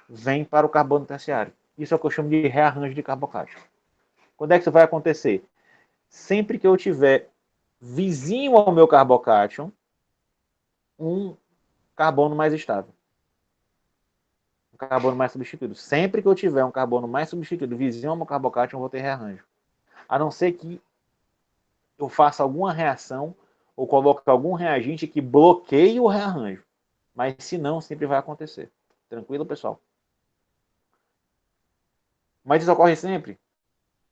S1: vem para o carbono terciário. Isso é o que eu chamo de rearranjo de carbocátion. Quando é que isso vai acontecer? Sempre que eu tiver vizinho ao meu carbocátion um carbono mais estável. Um carbono mais substituído. Sempre que eu tiver um carbono mais substituído vizinho ao meu carbocátion, eu vou ter rearranjo. A não ser que eu faça alguma reação ou coloque algum reagente que bloqueie o rearranjo. Mas se não, sempre vai acontecer. Tranquilo, pessoal? Mas isso ocorre sempre,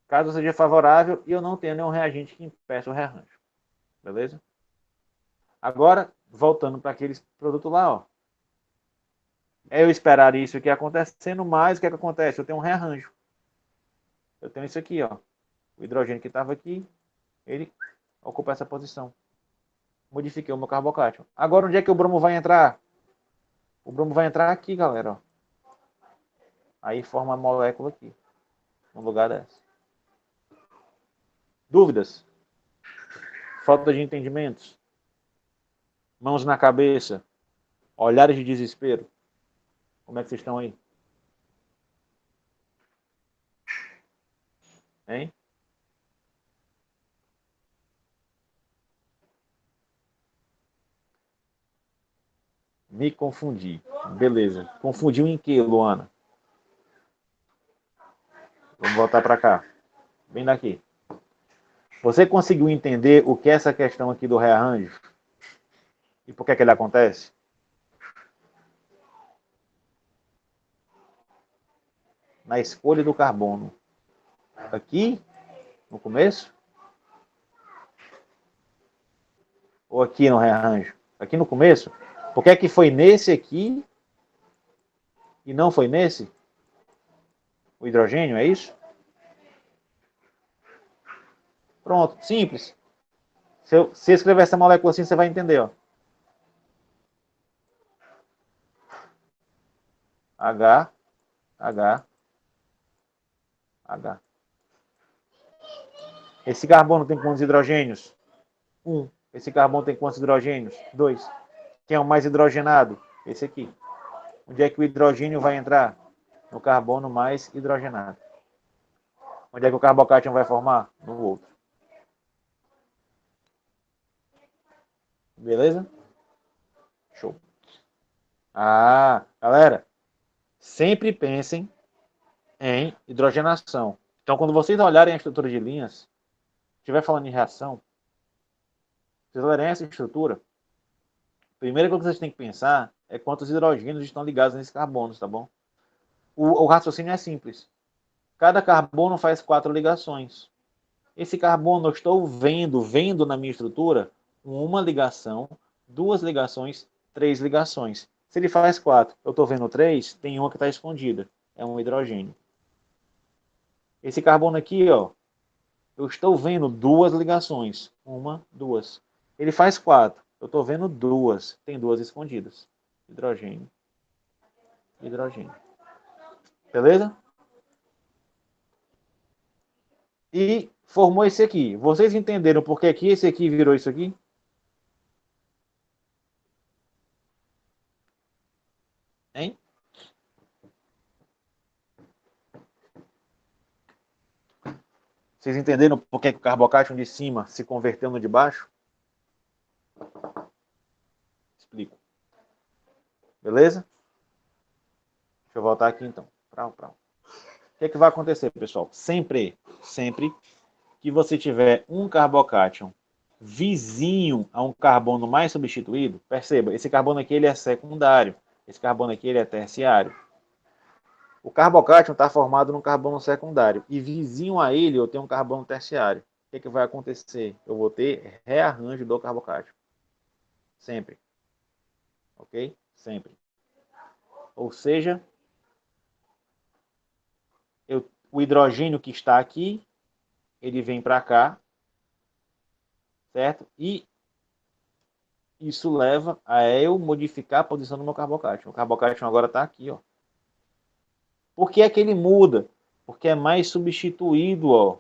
S1: caso seja favorável e eu não tenha nenhum reagente que impeça o rearranjo. Beleza? Agora, voltando para aqueles produtos lá, ó. É eu esperar isso aqui acontecendo, mas o que é que acontece? Eu tenho um rearranjo. Eu tenho isso aqui, ó. O hidrogênio que estava aqui, ele ocupa essa posição. Modifiquei o meu carbocátion. Agora, onde é que o bromo vai entrar? O bromo vai entrar aqui, galera, ó. Aí forma a molécula aqui, no lugar dessa. Dúvidas? Falta de entendimentos? Mãos na cabeça? Olhares de desespero? Como é que vocês estão aí? Hein? Me confundi. Beleza. Confundiu em que, Luana? Vamos voltar para cá. Vem daqui. Você conseguiu entender o que é essa questão aqui do rearranjo? E por que é que ele acontece? Na escolha do carbono. Aqui, no começo? Ou aqui no rearranjo? Aqui no começo? Por que é que foi nesse aqui e não foi nesse? O hidrogênio, é isso? Pronto, simples. Se eu escrever essa molécula assim, você vai entender, ó. H, H, H. Esse carbono tem quantos hidrogênios? 1. Esse carbono tem quantos hidrogênios? 2. Quem é o mais hidrogenado? Esse aqui. Onde é que o hidrogênio vai entrar? No carbono mais hidrogenado. Onde é que o carbocátion vai formar? No outro. Beleza? Show. Galera, sempre pensem em hidrogenação. Então, quando vocês olharem a estrutura de linhas, estiver falando em reação, vocês olharem essa estrutura, a primeira coisa que vocês têm que pensar é quantos hidrogênios estão ligados nesses carbonos, tá bom? O raciocínio é simples. Cada carbono faz 4 ligações. Esse carbono eu estou vendo na minha estrutura, uma ligação, 2 ligações, 3 ligações. Se ele faz 4, eu estou vendo 3, tem uma que está escondida. É um hidrogênio. Esse carbono aqui, ó, eu estou vendo 2 ligações. 1, 2. Ele faz 4. Eu estou vendo 2. Tem 2 escondidas. Hidrogênio. Hidrogênio. Beleza? E formou esse aqui. Vocês entenderam por que aqui esse aqui virou isso aqui? Hein? Vocês entenderam por que o carbocátion de cima se converteu no de baixo? Explico. Beleza? Deixa eu voltar aqui então. O que vai acontecer, pessoal? Sempre que você tiver um carbocátion vizinho a um carbono mais substituído, perceba, esse carbono aqui ele é secundário, esse carbono aqui ele é terciário. O carbocátion está formado num carbono secundário e vizinho a ele eu tenho um carbono terciário. O que vai acontecer? Eu vou ter rearranjo do carbocátion. Sempre. Ok? Sempre. Ou seja, o hidrogênio que está aqui, ele vem para cá, certo? E isso leva a eu modificar a posição do meu carbocátion. O carbocátion agora está aqui, ó. Por que é que ele muda? Porque é mais substituído, ó.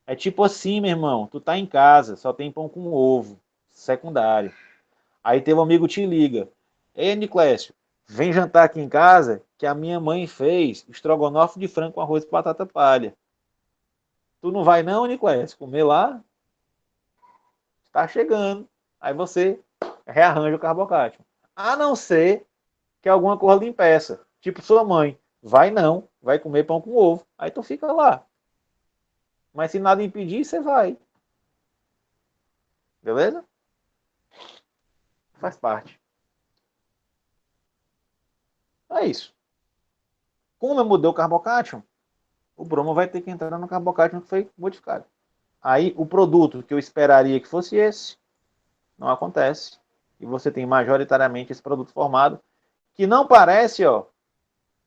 S1: É tipo assim, meu irmão, tu tá em casa, só tem pão com ovo, secundário. Aí teu amigo te liga. Ei, Niclésio, vem jantar aqui em casa que a minha mãe fez estrogonofe de frango com arroz e batata palha. Tu não vai não, Niclésio, comer lá? Está chegando. Aí você rearranja o carbocátion. A não ser que alguma coisa lhe impeça. Tipo sua mãe. Vai não, vai comer pão com ovo. Aí tu fica lá. Mas se nada impedir, você vai. Beleza? Faz parte. É isso. Como eu mudei o carbocátion, o bromo vai ter que entrar no carbocátion que foi modificado. Aí o produto que eu esperaria que fosse esse, não acontece. E você tem majoritariamente esse produto formado, que não parece, ó,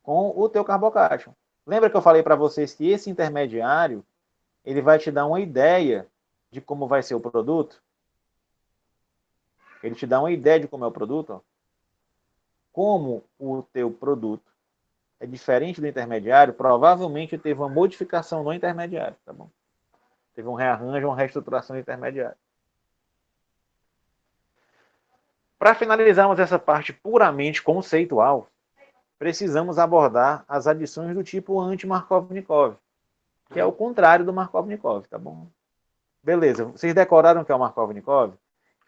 S1: com o teu carbocátion. Lembra que eu falei para vocês que esse intermediário, ele vai te dar uma ideia de como vai ser o produto? Ele te dá uma ideia de como é o produto, ó. Como o teu produto é diferente do intermediário, provavelmente teve uma modificação no intermediário, tá bom? Teve um rearranjo, uma reestruturação do intermediário. Para finalizarmos essa parte puramente conceitual, precisamos abordar as adições do tipo anti-Markovnikov, que é o contrário do Markovnikov, tá bom? Beleza, vocês decoraram o que é o Markovnikov?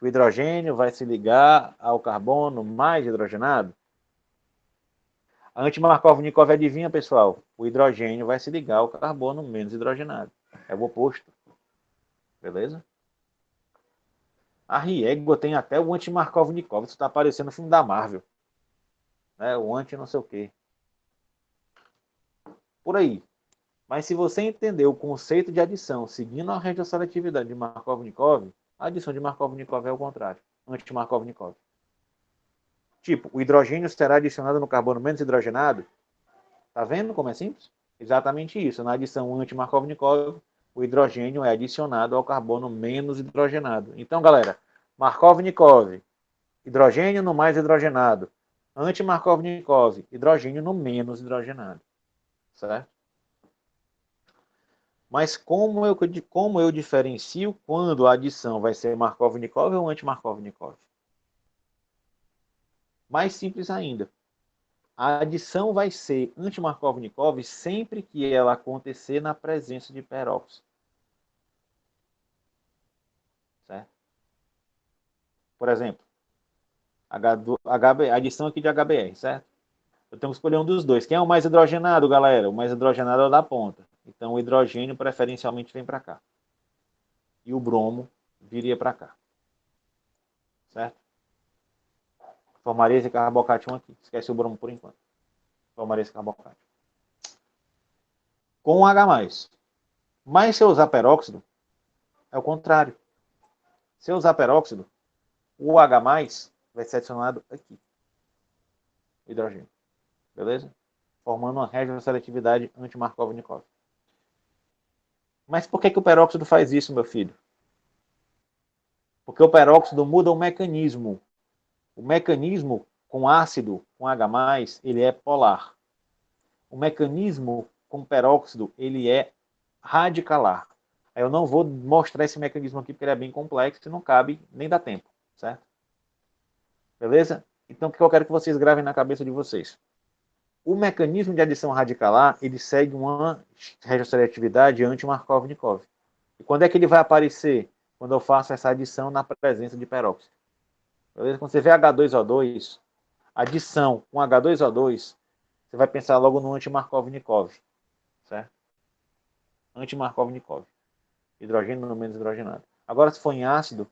S1: O hidrogênio vai se ligar ao carbono mais hidrogenado? A anti-Markovnikov adivinha, pessoal? O hidrogênio vai se ligar ao carbono menos hidrogenado. É o oposto. Beleza? A Riegua tem até o anti-Markovnikov. Isso está aparecendo no filme da Marvel. Né? O anti não sei o quê. Por aí. Mas se você entender o conceito de adição seguindo a regra da seletividade de Markovnikov, a adição de Markovnikov é o contrário. Anti-Markovnikov. Tipo, o hidrogênio será adicionado no carbono menos hidrogenado. Tá vendo como é simples? Exatamente isso. Na adição anti-Markovnikov, o hidrogênio é adicionado ao carbono menos hidrogenado. Então, galera, Markov-Nikov, hidrogênio no mais hidrogenado. Anti-Markov-Nikov, hidrogênio no menos hidrogenado. Certo? Mas como eu diferencio quando a adição vai ser Markov-Nikov ou anti-Markov-Nikov? Mais simples ainda. A adição vai ser anti-Markov-Nikov sempre que ela acontecer na presença de peróxido. Certo? Por exemplo, adição aqui de HBr, certo? Eu tenho que escolher um dos dois. Quem é o mais hidrogenado, galera? O mais hidrogenado é o da ponta. Então, o hidrogênio preferencialmente vem para cá. E o bromo viria para cá. Certo? Formaria esse carbocátion aqui. Esquece o bromo por enquanto. Formaria esse carbocátion. Com H+. Mas se eu usar peróxido, é o contrário. Se eu usar peróxido, o H+, vai ser adicionado aqui. Hidrogênio. Beleza? Formando uma regioseletividade anti-Markov-Nikov. Mas por que o peróxido faz isso, meu filho? Porque o peróxido muda o mecanismo. O mecanismo com ácido, com H+, ele é polar. O mecanismo com peróxido, ele é radicalar. Eu não vou mostrar esse mecanismo aqui porque ele é bem complexo e não cabe nem dá tempo, certo? Beleza? Então, o que eu quero que vocês gravem na cabeça de vocês? O mecanismo de adição radicalar, ele segue uma regioseletividade anti-Markov-Nikov. E quando é que ele vai aparecer? Quando eu faço essa adição na presença de peróxido. Beleza? Quando você vê H2O2, adição com H2O2, você vai pensar logo no anti-Markov-Nikov. Certo? Anti-Markov-Nikov. Hidrogênio no menos hidrogenado. Agora, se for em ácido,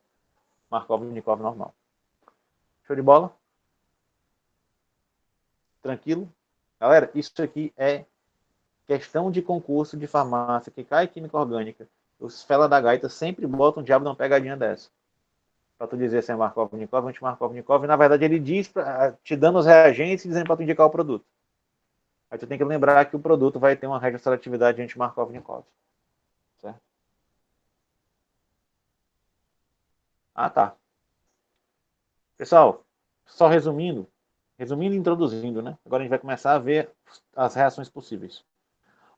S1: Markov-Nikov normal. Show de bola? Tranquilo? Galera, isso aqui é questão de concurso de farmácia que cai química orgânica. Os fela da gaita sempre botam o diabo numa pegadinha dessa. Para tu dizer se é Markov-Nikov, anti-Markov-Nikov. Na verdade, ele diz, te dando os reagentes e dizendo para tu indicar o produto. Aí tu tem que lembrar que o produto vai ter uma regioseletividade anti-Markov-Nikov. Certo? Ah, tá. Pessoal, só resumindo e introduzindo, né? Agora a gente vai começar a ver as reações possíveis.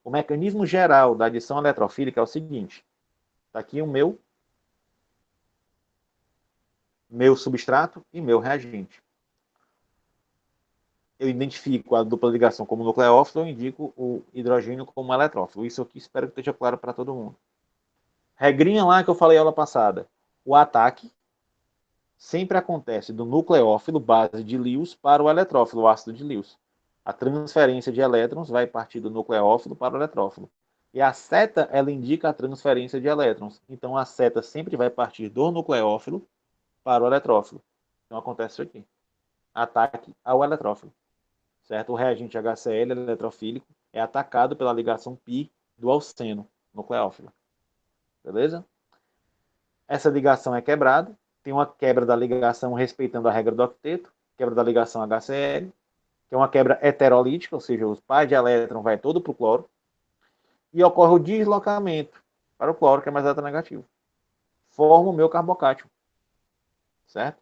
S1: O mecanismo geral da adição eletrofílica é o seguinte. Está aqui o meu substrato e meu reagente. Eu identifico a dupla ligação como nucleófilo, eu indico o hidrogênio como eletrófilo. Isso aqui espero que esteja claro para todo mundo. Regrinha lá que eu falei aula passada. O ataque sempre acontece do nucleófilo, base de Lewis, para o eletrófilo, o ácido de Lewis. A transferência de elétrons vai partir do nucleófilo para o eletrófilo. E a seta, ela indica a transferência de elétrons. Então, a seta sempre vai partir do nucleófilo para o eletrófilo. Então, acontece isso aqui. Ataque ao eletrófilo. Certo? O reagente HCl, eletrofílico, é atacado pela ligação π do alceno, nucleófilo. Beleza? Essa ligação é quebrada. Tem uma quebra da ligação respeitando a regra do octeto, quebra da ligação HCl, que é uma quebra heterolítica, ou seja, os pares de elétron vai todo para o cloro, e ocorre o deslocamento para o cloro, que é mais negativo. Forma o meu carbocátion, certo?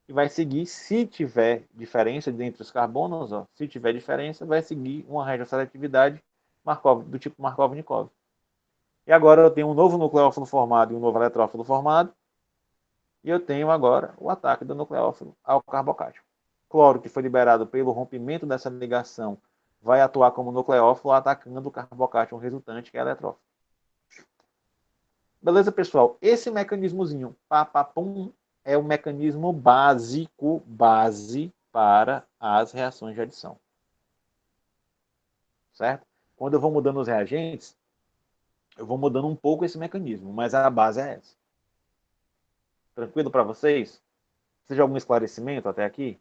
S1: E vai seguir, se tiver diferença entre os carbonos, ó, se tiver diferença, vai seguir uma regioseletividade do tipo Markov-Nikov. E agora eu tenho um novo nucleófilo formado e um novo eletrófilo formado, e eu tenho agora o ataque do nucleófilo ao carbocátion. Cloro, que foi liberado pelo rompimento dessa ligação, vai atuar como nucleófilo, atacando o carbocátion resultante, que é eletrófilo. Beleza, pessoal? Esse mecanismozinho, papapum, é o mecanismo básico, base para as reações de adição. Certo? Quando eu vou mudando os reagentes, eu vou mudando um pouco esse mecanismo, mas a base é essa. Tranquilo para vocês? Seja algum esclarecimento até aqui?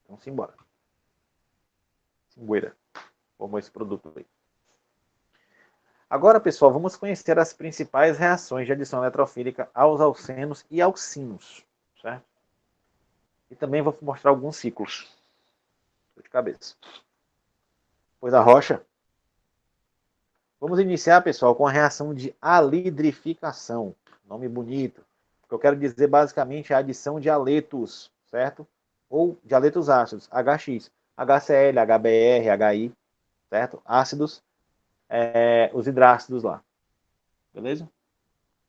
S1: Então, simbora. Simbueira. Vamos esse produto aí. Agora, pessoal, vamos conhecer as principais reações de adição eletrofílica aos alcenos e alcinos, certo? E também vou mostrar alguns ciclos de cabeça. Pois a rocha. Vamos iniciar, pessoal, com a reação de alidrificação. Nome bonito. O que eu quero dizer, basicamente, é a adição de aletos, certo? Ou de aletos ácidos, HX, HCl, HBr, HI, certo? Ácidos, os hidrácidos lá. Beleza?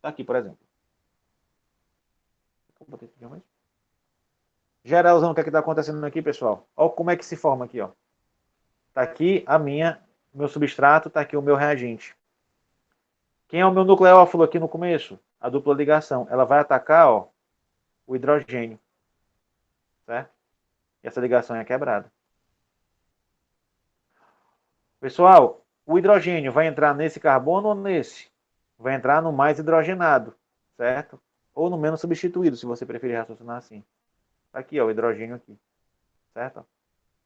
S1: Tá aqui, por exemplo. Geralzão, o que é que está acontecendo aqui, pessoal? Olha como é que se forma aqui, ó. Tá aqui meu substrato, tá aqui o meu reagente. Quem é o meu nucleófilo aqui no começo? A dupla ligação. Ela vai atacar, ó, o hidrogênio, certo? E essa ligação é quebrada. Pessoal, o hidrogênio vai entrar nesse carbono ou nesse? Vai entrar no mais hidrogenado, certo? Ou no menos substituído, se você preferir raciocinar assim. Aqui, ó, o hidrogênio aqui, certo?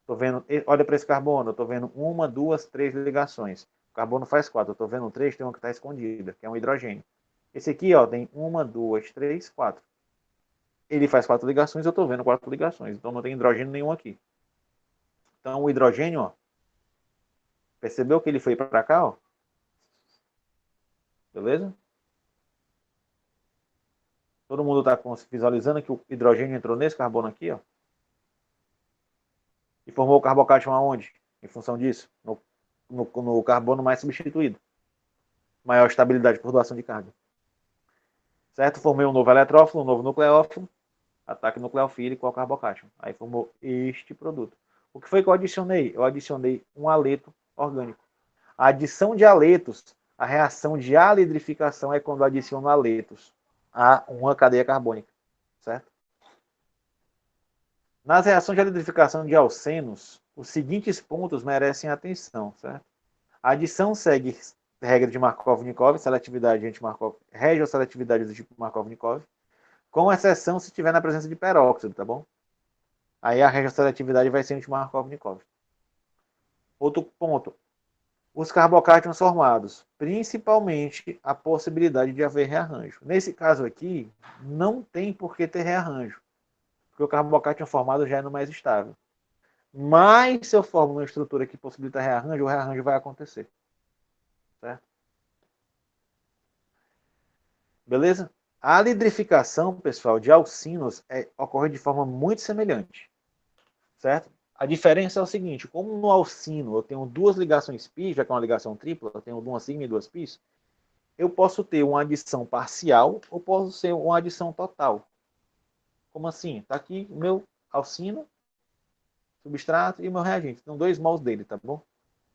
S1: Tô vendo, olha para esse carbono, eu estou vendo uma, duas, três ligações. O carbono faz quatro, eu estou vendo três, tem uma que está escondida, que é um hidrogênio. Esse aqui, ó, tem uma, duas, três, quatro. Ele faz quatro ligações, eu estou vendo quatro ligações, então não tem hidrogênio nenhum aqui. Então o hidrogênio, ó, percebeu que ele foi para cá, ó? Beleza? Todo mundo está visualizando que o hidrogênio entrou nesse carbono aqui, ó. E formou o carbocátion aonde? Em função disso? No carbono mais substituído. Maior estabilidade por doação de carga. Certo? Formei um novo eletrófilo, um novo nucleófilo. Ataque nucleofílico ao carbocátion. Aí formou este produto. O que foi que eu adicionei? Eu adicionei um aleto orgânico. A adição de aletos, a reação de alidrificação é quando eu adiciono aletos a uma cadeia carbônica, certo? Nas reações de alidrificação de alcenos, os seguintes pontos merecem atenção, certo? A adição segue regra de Markov-Nikov, seletividade anti-Markov, regioseletividade do tipo Markov-Nikov, com exceção se estiver na presença de peróxido, tá bom? Aí a regioseletividade vai ser anti-Markov-Nikov. Outro ponto, os carbocátions formados, principalmente a possibilidade de haver rearranjo. Nesse caso aqui, não tem por que ter rearranjo, porque o carbocátion formado já é no mais estável. Mas se eu formo uma estrutura que possibilita rearranjo, o rearranjo vai acontecer. Certo? Beleza? A lidrificação, pessoal, de alcinos ocorre de forma muito semelhante. Certo? A diferença é o seguinte, como no alcino eu tenho duas ligações π, já que é uma ligação tripla, eu tenho uma sigma e duas π, eu posso ter uma adição parcial ou posso ter uma adição total. Como assim? Está aqui o meu alcino, substrato e o meu reagente. Tem 2 mols dele, tá bom?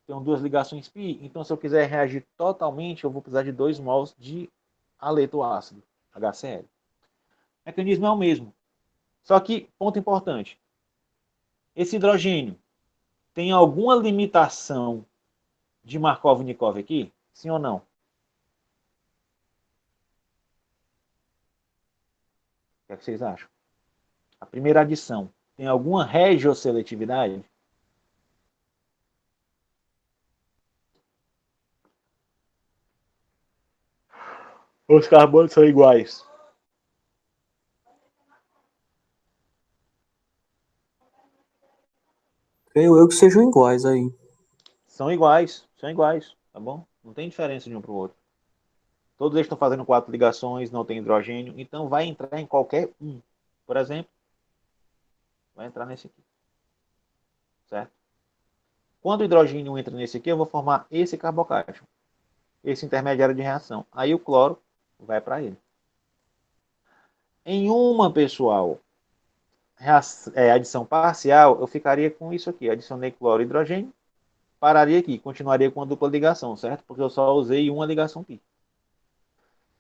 S1: Tem duas ligações π, então se eu quiser reagir totalmente, eu vou precisar de 2 mols de aleto ácido, HCl. O mecanismo é o mesmo. Só que, ponto importante, esse hidrogênio tem alguma limitação de Markov-Nikov aqui? Sim ou não? O que é que vocês acham? A primeira adição tem alguma regioseletividade? Os carbonos são iguais.
S3: Creio eu que sejam iguais aí.
S1: São iguais, tá bom? Não tem diferença de um para o outro. Todos eles estão fazendo 4 ligações, não tem hidrogênio, então vai entrar em qualquer um. Por exemplo, vai entrar nesse aqui. Certo? Quando o hidrogênio entra nesse aqui, eu vou formar esse carbocátion, esse intermediário de reação. Aí o cloro vai para ele. Em uma, pessoal, adição parcial, eu ficaria com isso aqui. Adicionei cloro e hidrogênio, pararia aqui, continuaria com a dupla ligação, certo? Porque eu só usei uma ligação pi.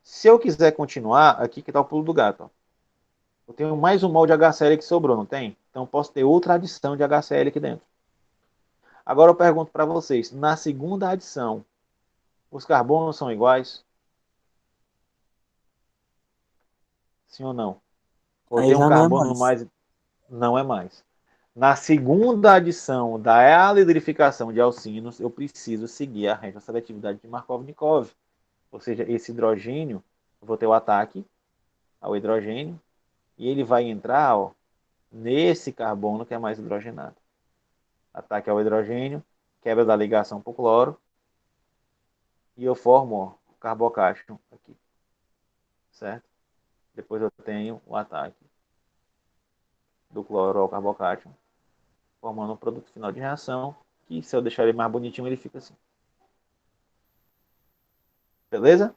S1: Se eu quiser continuar, aqui que está o pulo do gato. Ó. Eu tenho mais um mol de HCl que sobrou, não tem? Então posso ter outra adição de HCl aqui dentro. Agora eu pergunto para vocês, na segunda adição, os carbonos são iguais? Sim ou não? Ou
S3: Aí
S1: tem um
S3: já não é
S1: carbono
S3: mais.
S1: mais... Não é mais. Na segunda adição da alidrificação de alcinos, eu preciso seguir a regra da seletividade de Markov-Nikov. Ou seja, esse hidrogênio, eu vou ter o ataque ao hidrogênio, e ele vai entrar, ó, nesse carbono que é mais hidrogenado. Ataque ao hidrogênio, quebra da ligação para o cloro, e eu formo, ó, o carbocátion aqui. Certo? Depois eu tenho o ataque do cloro ao carbocátion, formando um produto final de reação, que se eu deixar ele mais bonitinho, ele fica assim. Beleza?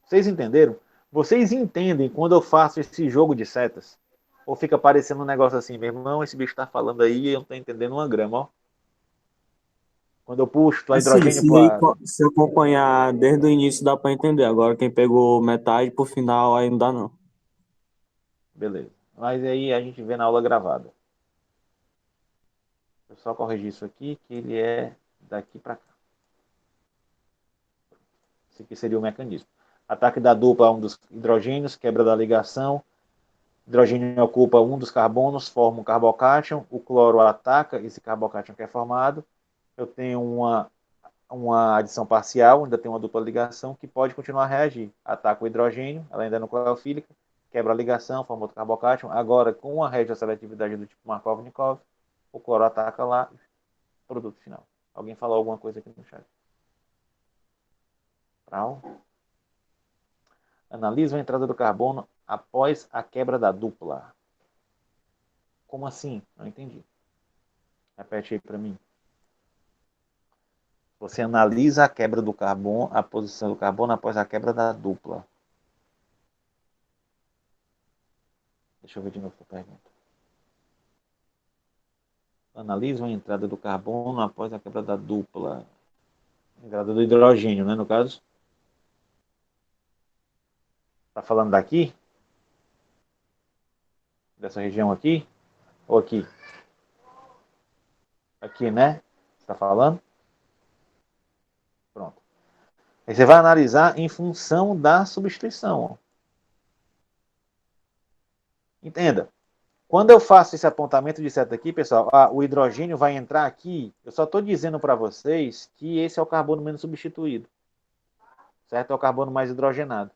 S1: Vocês entenderam? Vocês entendem quando eu faço esse jogo de setas? Ou fica parecendo um negócio assim, meu irmão, esse bicho tá falando aí e eu não tô entendendo uma grama, ó. Quando eu puxo o
S3: Assim,
S1: hidrogênio para...
S3: se acompanhar desde o início dá para entender. Agora quem pegou metade pro final aí não dá não.
S1: Beleza. Mas aí a gente vê na aula gravada. Eu só corrigir isso aqui, que ele é daqui para cá. Esse aqui seria o mecanismo. Ataque da dupla a um dos hidrogênios, quebra da ligação. O hidrogênio ocupa um dos carbonos, forma um carbocátion. O cloro ataca esse carbocátion que é formado. Eu tenho uma adição parcial, ainda tem uma dupla ligação que pode continuar a reagir. Ataca o hidrogênio, ela ainda é nucleofílica, quebra a ligação, forma outro carbocátion. Agora, com a regioseletividade do tipo Markov-Nikov, o cloro ataca lá, produto final. Alguém falou alguma coisa aqui no chat? Prau? Analisa a entrada do carbono após a quebra da dupla. Como assim? Não entendi. Repete aí para mim. Você analisa a quebra do carbono, a posição do carbono após a quebra da dupla. Deixa eu ver de novo a pergunta. Analisa a entrada do carbono após a quebra da dupla. Entrada do hidrogênio, né, no caso? Está falando daqui? Dessa região aqui? Ou aqui? Aqui, né? Você está falando? Pronto. Aí você vai analisar em função da substituição. Ó. Entenda. Quando eu faço esse apontamento de seta aqui, pessoal, o hidrogênio vai entrar aqui. Eu só estou dizendo para vocês que esse é o carbono menos substituído. Certo? É o carbono mais hidrogenado.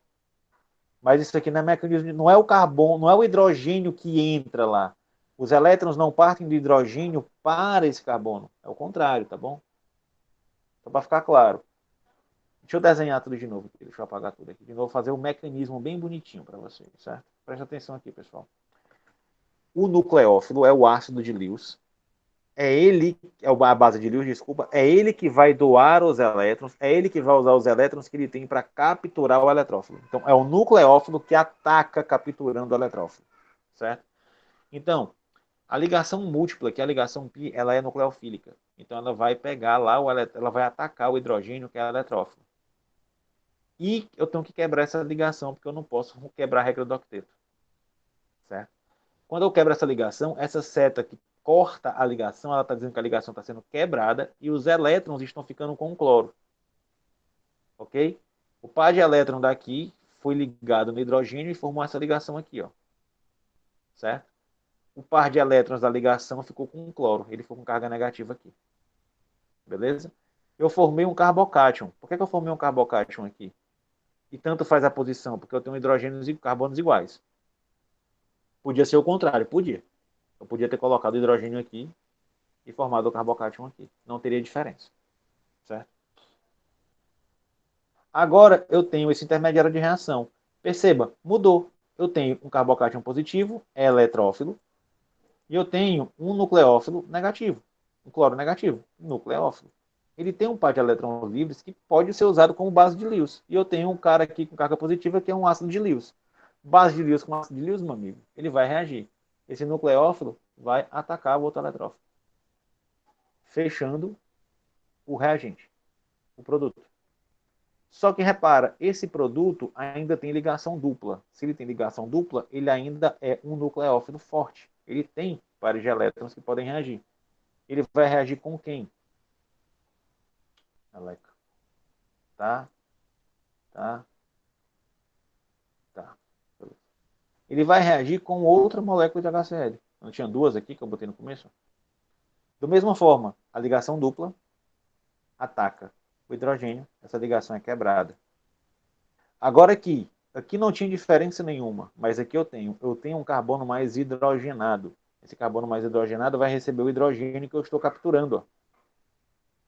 S1: Mas isso aqui não é mecanismo, não é o carbono, não é o hidrogênio que entra lá. Os elétrons não partem do hidrogênio para esse carbono. É o contrário, tá bom? Só para ficar claro. Deixa eu desenhar tudo de novo. Deixa eu apagar tudo aqui. De novo, fazer um mecanismo bem bonitinho para vocês, certo? Presta atenção aqui, pessoal. O nucleófilo é o ácido de Lewis. É ele, é a base de Lewis, desculpa, é ele que vai doar os elétrons, é ele que vai usar os elétrons que ele tem para capturar o eletrófilo. Então, é o nucleófilo que ataca capturando o eletrófilo, certo? Então, a ligação múltipla, que é a ligação pi, ela é nucleofílica. Então, ela vai pegar lá, ela vai atacar o hidrogênio, que é o eletrófilo. E eu tenho que quebrar essa ligação, porque eu não posso quebrar a regra do octeto, certo? Quando eu quebro essa ligação, essa seta que corta a ligação, ela está dizendo que a ligação está sendo quebrada e os elétrons estão ficando com o cloro. Ok? O par de elétron daqui foi ligado no hidrogênio e formou essa ligação aqui, ó. Certo? O par de elétrons da ligação ficou com o cloro. Ele ficou com carga negativa aqui. Beleza? Eu formei um carbocátion. Por que eu formei um carbocátion aqui? E tanto faz a posição, porque eu tenho hidrogênios e carbonos iguais. Podia ser o contrário, podia. Eu podia ter colocado o hidrogênio aqui e formado o carbocátion aqui. Não teria diferença. Certo? Agora eu tenho esse intermediário de reação. Perceba, mudou. Eu tenho um carbocátion positivo, é eletrófilo, e eu tenho um nucleófilo negativo, um cloro negativo, nucleófilo. Ele tem um par de elétrons livres que pode ser usado como base de Lewis. E eu tenho um cara aqui com carga positiva que é um ácido de Lewis. Base de Lewis com ácido de Lewis, meu amigo, ele vai reagir. Esse nucleófilo vai atacar o outro eletrófilo, fechando o reagente, o produto. Só que repara, esse produto ainda tem ligação dupla. Se ele tem ligação dupla, ele ainda é um nucleófilo forte. Ele tem pares de elétrons que podem reagir. Ele vai reagir com quem? Aleca. Tá? Tá? Tá. Ele vai reagir com outra molécula de HCl. Não tinha duas aqui que eu botei no começo? Da mesma forma, a ligação dupla ataca o hidrogênio, essa ligação é quebrada. Agora aqui não tinha diferença nenhuma, mas aqui eu tenho um carbono mais hidrogenado. Esse carbono mais hidrogenado vai receber o hidrogênio que eu estou capturando, ó,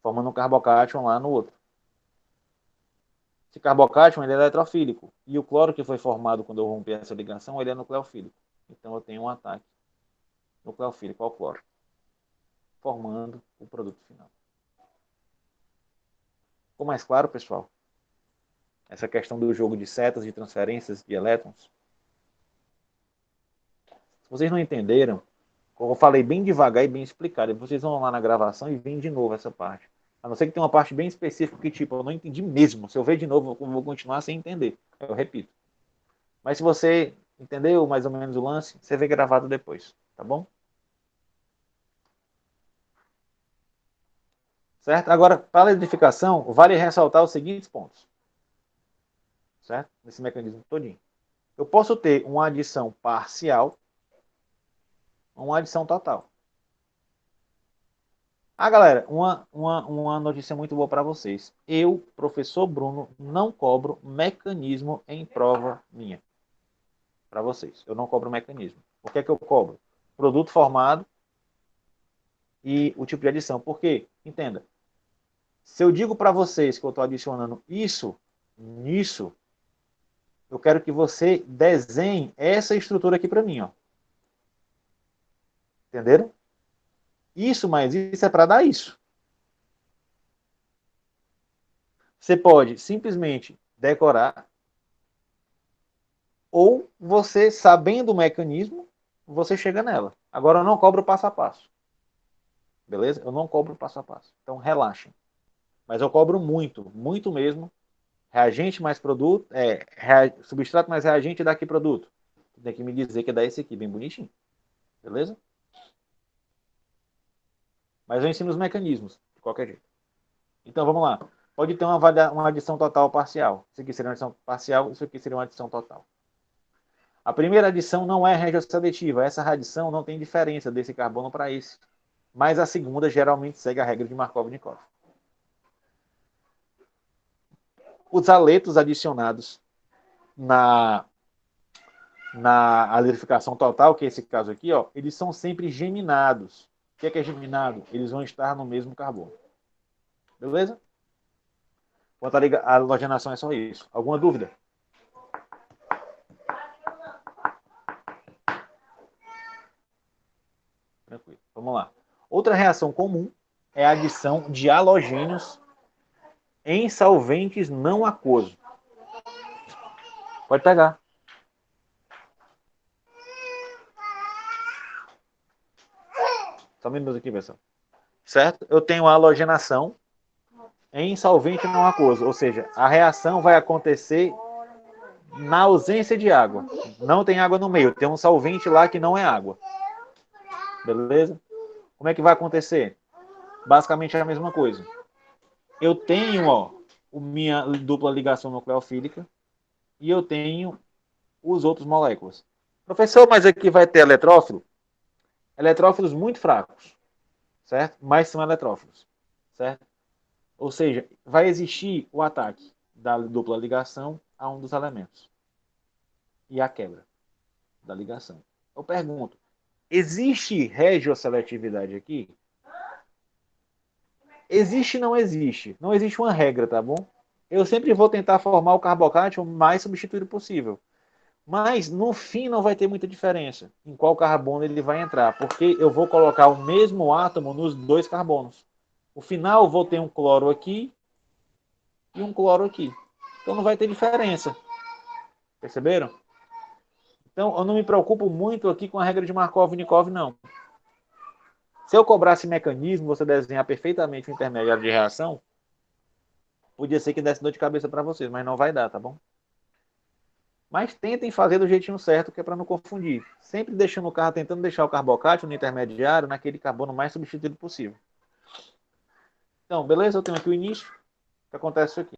S1: formando um carbocátion lá no outro. Esse carbocátion ele é eletrofílico, e o cloro que foi formado quando eu rompi essa ligação, ele é nucleofílico. Então eu tenho um ataque nucleofílico ao cloro, formando o produto final. Ficou mais claro, pessoal? Essa questão do jogo de setas, de transferências de elétrons. Se vocês não entenderam, como eu falei bem devagar e bem explicado, vocês vão lá na gravação e veem de novo essa parte. A não ser que tenha uma parte bem específica que, tipo, eu não entendi mesmo. Se eu ver de novo, eu vou continuar sem entender. Eu repito. Mas se você entendeu mais ou menos o lance, você vê gravado depois, tá bom? Certo? Agora, para a eletrificação, vale ressaltar os seguintes pontos. Certo? Nesse mecanismo todinho. Eu posso ter uma adição parcial ou uma adição total. Ah, galera, uma notícia muito boa para vocês. Eu, professor Bruno, não cobro mecanismo em prova minha. Para vocês. Eu não cobro mecanismo. O que é que eu cobro? Produto formado e o tipo de adição. Por quê? Entenda. Se eu digo para vocês que eu estou adicionando isso, nisso, eu quero que você desenhe essa estrutura aqui para mim, ó. Entenderam? Isso mais isso é para dar isso. Você pode simplesmente decorar, ou você, sabendo o mecanismo, você chega nela. Agora eu não cobro passo a passo. Beleza? Eu não cobro passo a passo. Então relaxem. Mas eu cobro muito, muito mesmo. Reagente mais produto, substrato mais reagente dá aqui produto. Tem que me dizer que dá esse aqui, bem bonitinho. Beleza? Mas eu ensino os mecanismos, de qualquer jeito. Então vamos lá. Pode ter uma adição total ou parcial. Isso aqui seria uma adição parcial, isso aqui seria uma adição total. A primeira adição não é regioseletiva. Essa adição não tem diferença desse carbono para esse. Mas a segunda geralmente segue a regra de Markov-Nikov. Os aletos adicionados na alerificação total, que é esse caso aqui, ó, eles são sempre geminados. O que é geminado? Eles vão estar no mesmo carbono. Beleza? Quanto à halogenação é só isso. Alguma dúvida? Tranquilo. Vamos lá. Outra reação comum é a adição de halogênios em solventes não aquosos. Pode pegar. Só um minuto aqui, pessoal. Certo? Eu tenho a halogenação em solvente não aquoso. Ou seja, a reação vai acontecer na ausência de água. Não tem água no meio. Tem um solvente lá que não é água. Beleza? Como é que vai acontecer? Basicamente é a mesma coisa. Eu tenho, ó, minha dupla ligação nucleofílica e eu tenho os outros moléculas. Professor, mas aqui vai ter eletrófilo? Eletrófilos muito fracos, certo? Mas são eletrófilos, certo? Ou seja, vai existir o ataque da dupla ligação a um dos elementos e a quebra da ligação. Eu pergunto, existe regioseletividade aqui? Existe ou não existe? Não existe uma regra, tá bom? Eu sempre vou tentar formar o carbocátion o mais substituído possível. Mas, no fim, não vai ter muita diferença em qual carbono ele vai entrar, porque eu vou colocar o mesmo átomo nos dois carbonos. No final, eu vou ter um cloro aqui e um cloro aqui. Então, não vai ter diferença. Perceberam? Então, eu não me preocupo muito aqui com a regra de Markov-Nikov, não. Se eu cobrasse mecanismo, você desenhar perfeitamente o intermediário de reação, podia ser que desse dor de cabeça para vocês, mas não vai dar, tá bom? Mas tentem fazer do jeitinho certo, que é para não confundir. Sempre deixando o carro, tentando deixar o carbocátion no intermediário, naquele carbono mais substituído possível. Então, beleza? Eu tenho aqui o início. O que acontece aqui?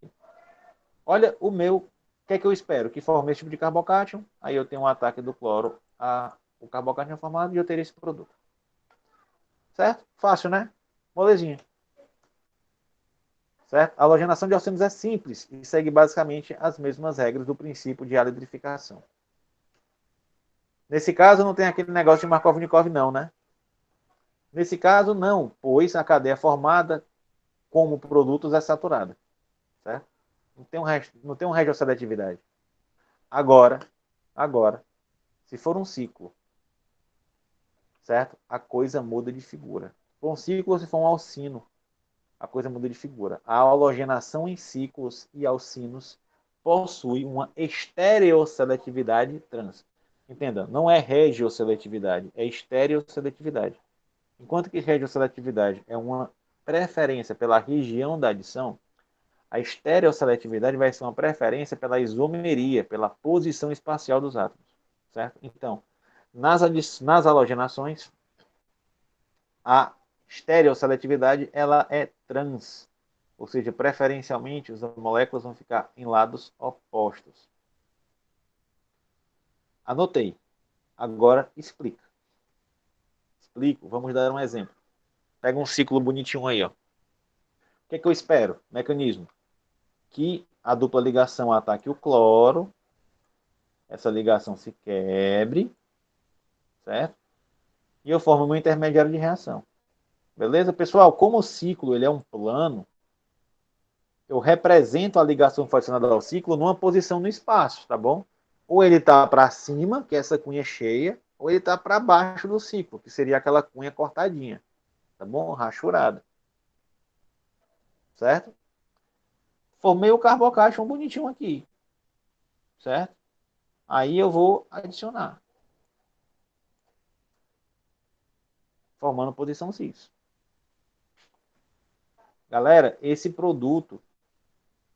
S1: Olha o meu. O que é que eu espero? Que forme esse tipo de carbocátion. Aí eu tenho um ataque do cloro ao o carbocátion é formado e eu teria esse produto. Certo? Fácil, né? Molezinha. Certo? A halogenação de alcenos é simples e segue basicamente as mesmas regras do princípio de alidrificação. Nesse caso, não tem aquele negócio de Markov-Nikov, não, né? Nesse caso, não, pois a cadeia formada como produtos é saturada. Certo? Não tem um regioseletividade. Agora, se for um ciclo, certo? A coisa muda de figura. Se for um ciclo, se for um alcino, a coisa muda de figura. A halogenação em ciclos e alcinos possui uma estereoseletividade trans. Entenda, não é regioseletividade, é estereoseletividade. Enquanto que regioseletividade é uma preferência pela região da adição, a estereoseletividade vai ser uma preferência pela isomeria, pela posição espacial dos átomos. Certo? Então, nas halogenações, a estereoseletividade ela é trans, ou seja, preferencialmente as moléculas vão ficar em lados opostos. Anotei. Agora explica. Explico. Vamos dar um exemplo. Pega um ciclo bonitinho aí, ó. O que é que eu espero? Mecanismo. Que a dupla ligação ataque o cloro, essa ligação se quebre, certo? E eu formo meu intermediário de reação. Beleza? Pessoal, como o ciclo ele é um plano, eu represento a ligação fracionada ao ciclo numa posição no espaço, tá bom? Ou ele está para cima, que é essa cunha cheia, ou ele está para baixo do ciclo, que seria aquela cunha cortadinha, tá bom? Rachurada. Certo? Formei o carbocátion bonitinho aqui, certo? Aí eu vou adicionar, formando posição cis. Galera, esse produto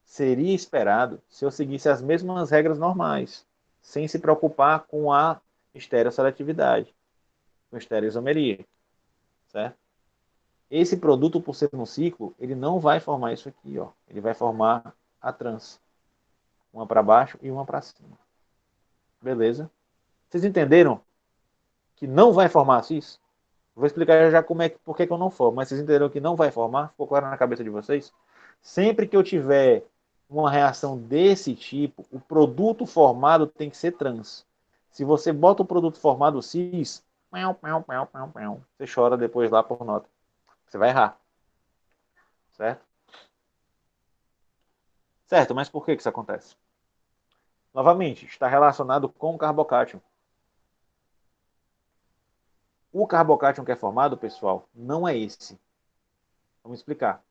S1: seria esperado se eu seguisse as mesmas regras normais, sem se preocupar com a estereoseletividade, com estereoisomeria, certo? Esse produto, por ser um ciclo, ele não vai formar isso aqui, ó. Ele vai formar a trans. Uma para baixo e uma para cima. Beleza? Vocês entenderam que não vai formar cis? Vou explicar já como é, por que eu não formo, mas vocês entenderam que não vai formar? Ficou claro na cabeça de vocês? Sempre que eu tiver uma reação desse tipo, o produto formado tem que ser trans. Se você bota o produto formado cis, você chora depois lá por nota. Você vai errar. Certo? Certo, mas por que isso acontece? Novamente, está relacionado com o carbocátion. O carbocátion que é formado, pessoal, não é esse. Vamos explicar.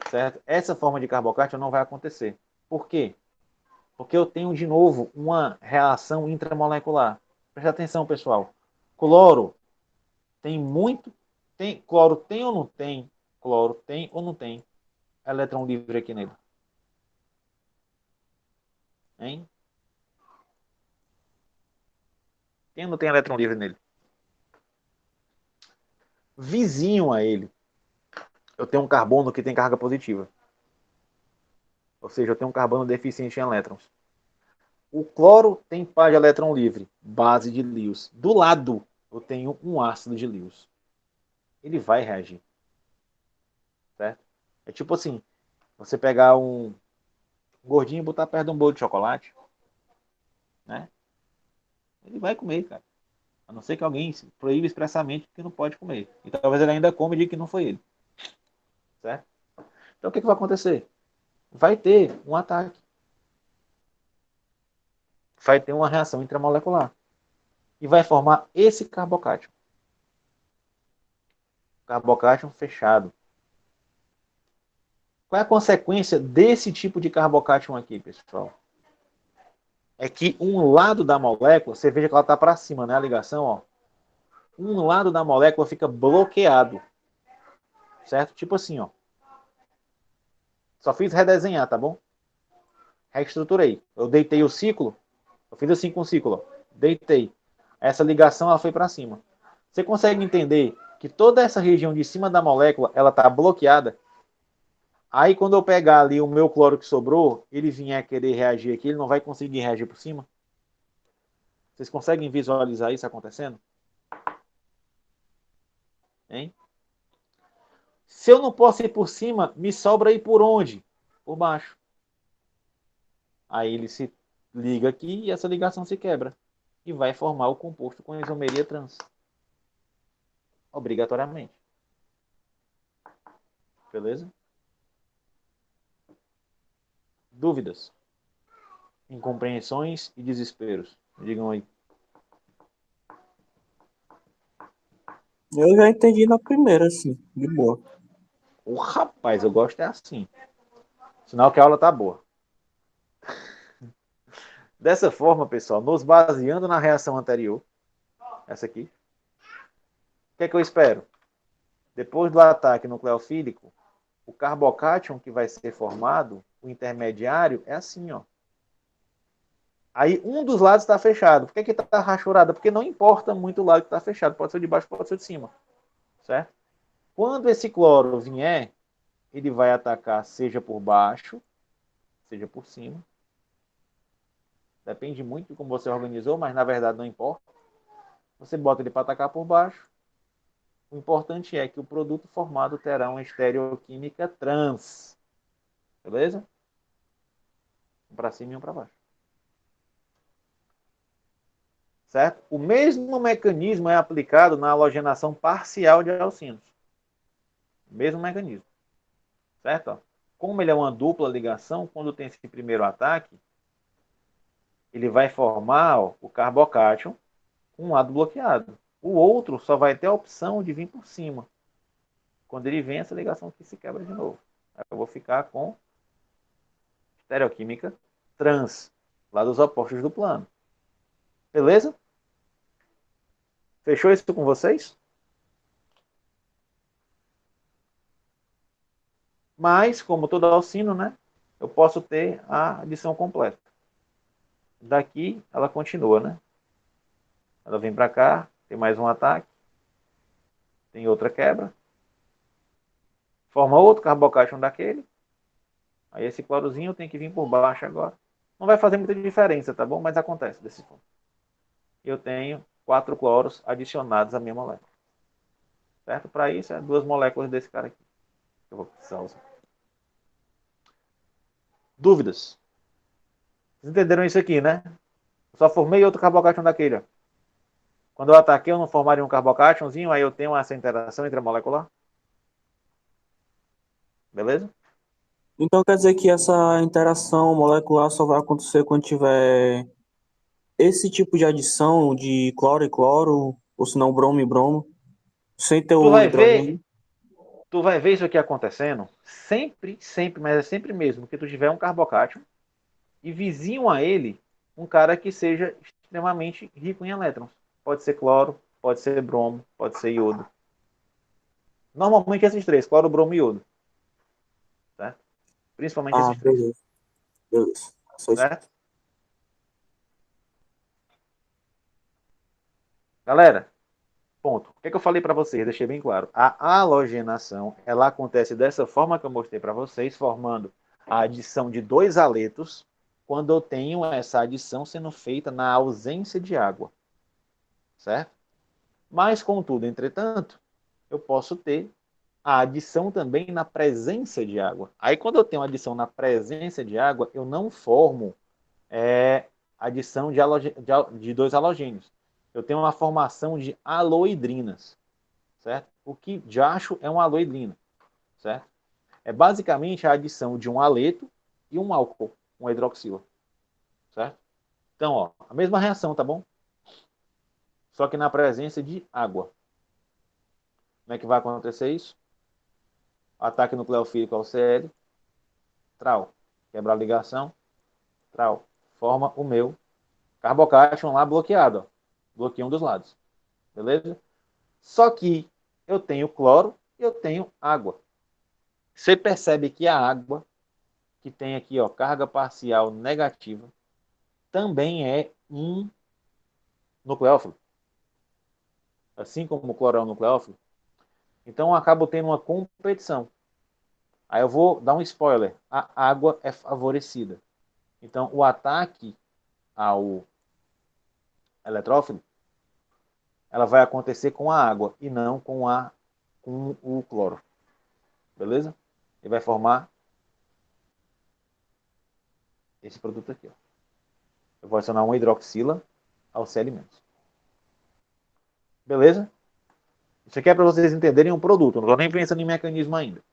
S1: Certo? Essa forma de carbocátion não vai acontecer. Por quê? Porque eu tenho, de novo, uma reação intramolecular. Presta atenção, pessoal. Cloro tem muito... cloro tem ou não tem? Cloro tem ou não tem elétron livre aqui nele? Hein? Tem ou não tem elétron livre nele? Vizinho a ele, eu tenho um carbono que tem carga positiva. Ou seja, eu tenho um carbono deficiente em elétrons. O cloro tem par de elétron livre, base de Lewis. Do lado, eu tenho um ácido de Lewis. Ele vai reagir. Certo? É tipo assim, você pegar um gordinho e botar perto de um bolo de chocolate, né? Ele vai comer, cara. A não ser que alguém proíba expressamente que não pode comer. E talvez ele ainda come e diga que não foi ele. Certo? Então o que vai acontecer? Vai ter um ataque. Vai ter uma reação intramolecular. E vai formar esse carbocátion. Carbocátion fechado. Qual é a consequência desse tipo de carbocátion aqui, pessoal? É que um lado da molécula, você veja que ela está para cima, né? A ligação, ó. Um lado da molécula fica bloqueado. Certo? Tipo assim, ó. Só fiz redesenhar, tá bom? Reestruturei. Eu deitei o ciclo. Eu fiz assim com o ciclo, ó. Deitei. Essa ligação, ela foi para cima. Você consegue entender que toda essa região de cima da molécula, ela está bloqueada? Aí, quando eu pegar ali o meu cloro que sobrou, ele vier querer reagir aqui, ele não vai conseguir reagir por cima? Vocês conseguem visualizar isso acontecendo? Hein? Se eu não posso ir por cima, me sobra ir por onde? Por baixo. Aí ele se liga aqui e essa ligação se quebra. E vai formar o composto com isomeria trans. Obrigatoriamente. Beleza? Dúvidas? Incompreensões e desesperos? Digam aí.
S3: Eu já entendi na primeira, assim, de boa.
S1: Rapaz, eu gosto é assim. Sinal que a aula tá boa. Dessa forma, pessoal, nos baseando na reação anterior, essa aqui, o que é que eu espero? Depois do ataque nucleofílico, o carbocátion que vai ser formado, o intermediário, é assim, ó. Aí um dos lados está fechado. Por que está rachurada? Porque não importa muito o lado que está fechado. Pode ser de baixo, pode ser de cima. Certo? Quando esse cloro vier, ele vai atacar seja por baixo, seja por cima. Depende muito de como você organizou, mas na verdade não importa. Você bota ele para atacar por baixo. O importante é que o produto formado terá uma estereoquímica trans. Beleza? Um para cima e um para baixo. Certo? O mesmo mecanismo é aplicado na halogenação parcial de alcinos. Mesmo mecanismo. Certo? Como ele é uma dupla ligação, quando tem esse primeiro ataque, ele vai formar o carbocátion com um lado bloqueado. O outro só vai ter a opção de vir por cima. Quando ele vem, essa ligação aqui se quebra de novo. Aí eu vou ficar com estereoquímica trans, lá dos opostos do plano. Beleza? Fechou isso com vocês? Mas, como todo alcino, né? Eu posso ter a adição completa. Daqui, ela continua, né? Ela vem para cá, tem mais um ataque, tem outra quebra, forma outro carbocátion daquele, aí esse clorozinho tem que vir por baixo agora. Não vai fazer muita diferença, tá bom? Mas acontece desse ponto. Eu tenho 4 cloros adicionados à minha molécula. Certo? Para isso, é 2 moléculas desse cara aqui. Eu vou precisar usar. Dúvidas? Vocês entenderam isso aqui, né? Eu só formei outro carbocátion daquele. Ó. Quando eu ataquei, eu não formaria um carbocátionzinho, aí eu tenho essa interação entre a molecular. Beleza?
S3: Então quer dizer que essa interação molecular só vai acontecer quando tiver esse tipo de adição de cloro e cloro, ou se não bromo e bromo, sem ter
S1: Tu
S3: o
S1: vai
S3: hidrogênio.
S1: ver, tu vai ver isso aqui acontecendo sempre, sempre, mas é sempre mesmo que tu tiver um carbocátion e vizinho a ele um cara que seja extremamente rico em elétrons. Pode ser cloro, pode ser bromo, pode ser iodo. Normalmente esses três, cloro, bromo e iodo. Certo? Principalmente
S3: Ah,
S1: esses três.
S3: beleza, beleza. Só isso.
S1: Certo? Galera, ponto. O que, é que eu falei para vocês? Deixei bem claro. A halogenação, ela acontece dessa forma que eu mostrei para vocês, formando a adição de 2 aletos, quando eu tenho essa adição sendo feita na ausência de água. Certo? Mas, contudo, entretanto, eu posso ter a adição também na presença de água. Aí, quando eu tenho adição na presença de água, eu não formo adição de 2 halogênios. Eu tenho uma formação de aloidrinas, certo? O que de acho é uma aloidrina, certo? É basicamente a adição de um aleto e um álcool, um hidroxila, certo? Então, ó, a mesma reação, tá bom? Só que na presença de água. Como é que vai acontecer isso? Ataque nucleofílico ao Cl, trau. Quebra a ligação, trau. Forma o meu carbocátion lá bloqueado, ó. Bloqueia um dos lados. Beleza? Só que eu tenho cloro e eu tenho água. Você percebe que a água, que tem aqui ó, carga parcial negativa, também é um nucleófilo. Assim como o cloro é um nucleófilo. Então eu acabo tendo uma competição. Aí eu vou dar um spoiler. A água é favorecida. Então o ataque ao eletrófilo, ela vai acontecer com a água e não com o cloro. Beleza? E vai formar esse produto aqui. Ó. Eu vou adicionar uma hidroxila ao Cl-. Beleza? Isso aqui é para vocês entenderem um produto. Não estou nem pensando em mecanismo ainda.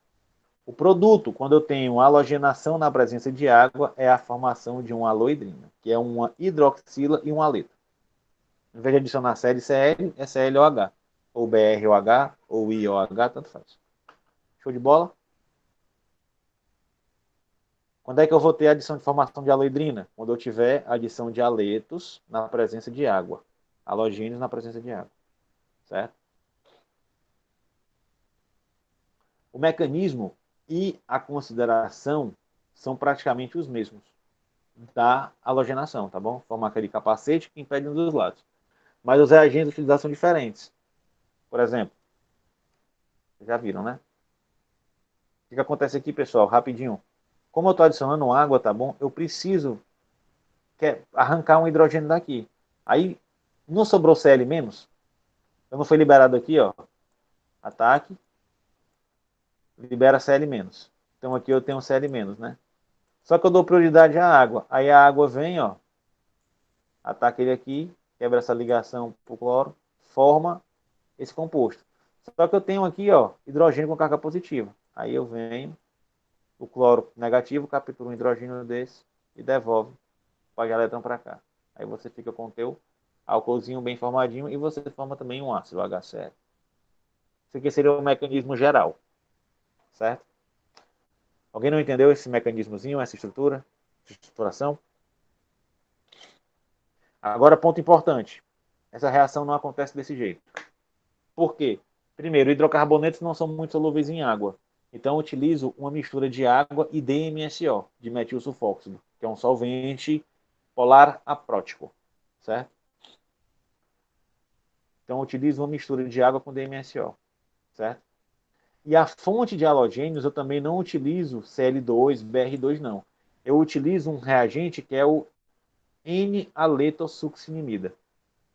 S1: O produto, quando eu tenho halogenação na presença de água, é a formação de uma aloidrina, que é uma hidroxila e um aleto. Em vez de adicionar ClCl, é ClOH. Ou BrOH, ou IOH, tanto faz. Show de bola? Quando é que eu vou ter adição de formação de aloidrina? Quando eu tiver adição de aletos na presença de água. Halogênios na presença de água. Certo? O mecanismo e a consideração são praticamente os mesmos da halogenação, tá bom? Forma aquele capacete que impede um dos lados. Mas os reagentes utilizados são diferentes. Por exemplo, já viram, né? O que acontece aqui, pessoal? Rapidinho. Como eu estou adicionando água, tá bom? Eu preciso arrancar um hidrogênio daqui. Aí, não sobrou Cl menos? Eu não foi liberado aqui, ó. Ataque. Libera Cl menos. Então aqui eu tenho Cl menos, né? Só que eu dou prioridade à água. Aí a água vem, ó. Ataca ele aqui. Quebra essa ligação pro cloro. Forma esse composto. Só que eu tenho aqui, ó, hidrogênio com carga positiva. Aí eu venho, o cloro negativo, captura um hidrogênio desse e devolve o elétron para cá. Aí você fica com o teu álcoolzinho bem formadinho e você forma também um ácido HCl. Isso aqui seria o mecanismo geral, certo? Alguém não entendeu esse mecanismozinho, essa estrutura, essa estruturação? Agora, ponto importante. Essa reação não acontece desse jeito. Por quê? Primeiro, hidrocarbonetos não são muito solúveis em água. Então, eu utilizo uma mistura de água e DMSO, de metil sulfóxido, que é um solvente polar aprótico, certo? Então, eu utilizo uma mistura de água com DMSO, certo? E a fonte de halogênios, eu também não utilizo Cl2, Br2, não. Eu utilizo um reagente que é o N-aletosuccinimida.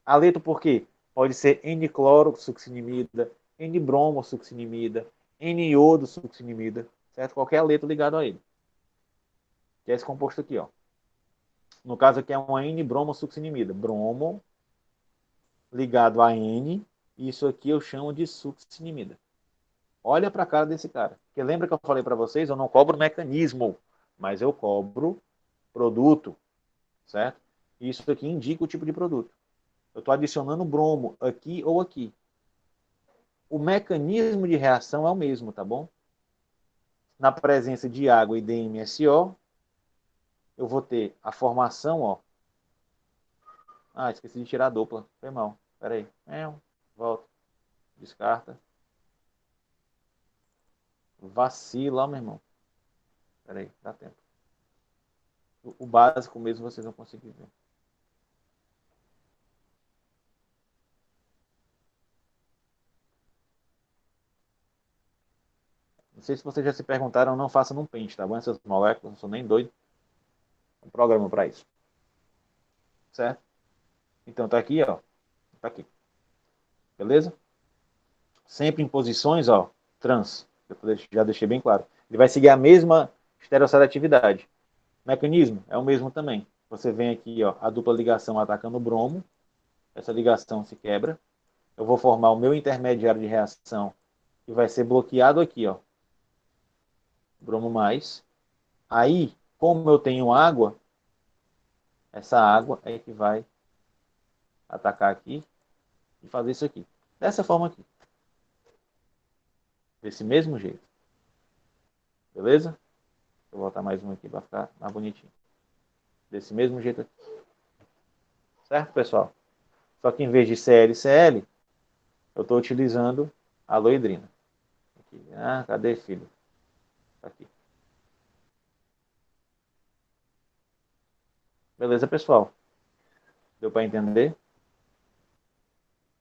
S1: Aleto por quê? Pode ser N-clorosuccinimida, N-bromosuccinimida, N-iodosuccinimida, certo? Qualquer aleto ligado a ele. Que é esse composto aqui, ó. No caso aqui é uma N-bromosuccinimida. Bromo ligado a N, e isso aqui eu chamo de succinimida. Olha para a cara desse cara. Porque lembra que eu falei para vocês, eu não cobro mecanismo, mas eu cobro produto, certo? Isso aqui indica o tipo de produto. Eu estou adicionando bromo aqui ou aqui. O mecanismo de reação é o mesmo, tá bom? Na presença de água e DMSO, eu vou ter a formação, ó. Ah, esqueci de tirar a dupla. Foi mal. Espera aí. Volta. Descarta. Vacila, ó, meu irmão. Espera aí, dá tempo. O básico mesmo vocês vão conseguir ver. Não sei se vocês já se perguntaram, não faça num pente, tá bom? Essas moléculas, não sou nem doido. Um programa para isso. Certo? Então tá aqui, ó. Tá aqui. Beleza? Sempre em posições, ó, trans. Eu já deixei bem claro. Ele vai seguir a mesma estereoseletividade. O mecanismo é o mesmo também. Você vem aqui, ó, a dupla ligação atacando o bromo. Essa ligação se quebra. Eu vou formar o meu intermediário de reação, que vai ser bloqueado aqui, ó. Bromo mais. Aí, como eu tenho água, essa água é que vai atacar aqui e fazer isso aqui. Dessa forma aqui. Desse mesmo jeito. Beleza? Vou botar mais um aqui para ficar mais bonitinho. Desse mesmo jeito aqui. Certo, pessoal? Só que em vez de ClCl, eu estou utilizando aloidrina. Aqui. Ah, cadê, filho? Tá aqui. Beleza, pessoal? Deu para entender?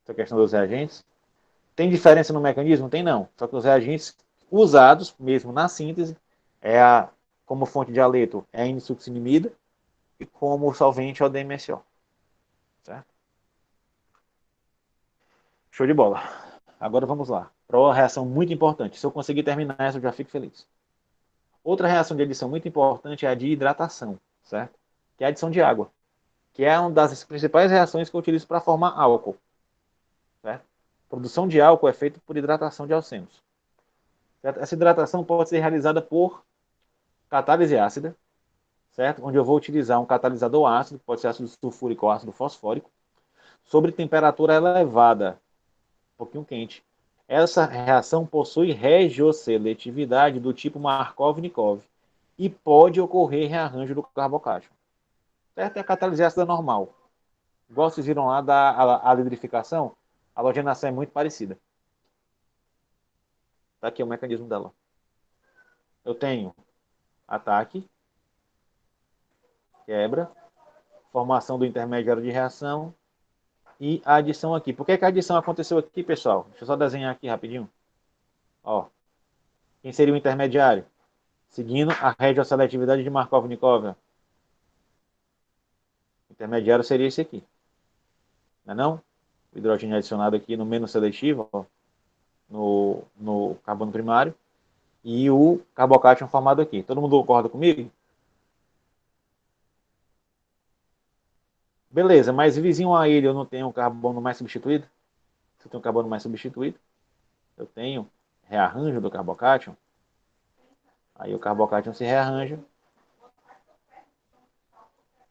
S1: Essa questão dos reagentes. Tem diferença no mecanismo? Tem não. Só que os reagentes usados, mesmo na síntese, como fonte de aleto é a N-succinimida e como solvente é o DMSO. Certo? Show de bola. Agora vamos lá. Para uma reação muito importante. Se eu conseguir terminar essa, eu já fico feliz. Outra reação de adição muito importante é a de hidratação, certo? Que é a adição de água, que é uma das principais reações que eu utilizo para formar álcool, certo? A produção de álcool é feita por hidratação de alcenos. Certo? Essa hidratação pode ser realizada por catálise ácida, certo? Onde eu vou utilizar um catalisador ácido, que pode ser ácido sulfúrico ou ácido fosfórico, sobre temperatura elevada, um pouquinho quente. Essa reação possui regioseletividade do tipo Markov-Nikov e pode ocorrer rearranjo do carbocátion. Certo? É a catálise ácida normal. Igual vocês viram lá da hidrificação, a halogenação é muito parecida. Tá aqui o mecanismo dela. Eu tenho ataque, quebra, formação do intermediário de reação e a adição aqui. Por que a adição aconteceu aqui, pessoal? Deixa eu só desenhar aqui rapidinho. Ó, quem seria o intermediário? Seguindo a regioseletividade de Markov-Nikov. O intermediário seria esse aqui. Não é não? O hidrogênio adicionado aqui no menos seletivo, ó, no carbono primário. E o carbocátion formado aqui. Todo mundo concorda comigo? Beleza, mas vizinho a ele eu não tenho um carbono mais substituído? Se eu tenho um carbono mais substituído, eu tenho rearranjo do carbocátion. Aí o carbocátion se rearranja.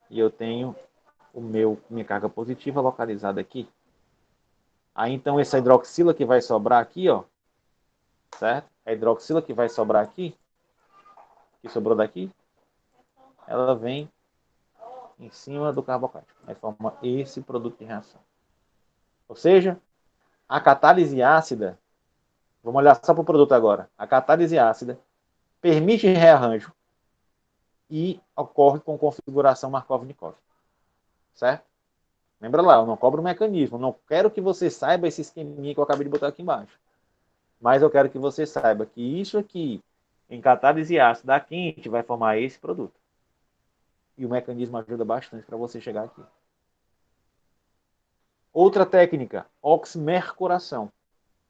S1: E eu tenho minha carga positiva localizada aqui. Aí então essa hidroxila que vai sobrar aqui, ó, certo? A hidroxila que vai sobrar aqui, que sobrou daqui, ela vem em cima do carbocátion. Aí forma esse produto de reação. Ou seja, a catálise ácida, vamos olhar só para o produto agora. A catálise ácida permite rearranjo e ocorre com configuração Markov-Nikov. Certo? Lembra lá, eu não cobro o mecanismo. Eu não quero que você saiba esse esqueminha que eu acabei de botar aqui embaixo. Mas eu quero que você saiba que isso aqui, em catálise ácida quente, vai formar esse produto. E o mecanismo ajuda bastante para você chegar aqui. Outra técnica, oximercuração.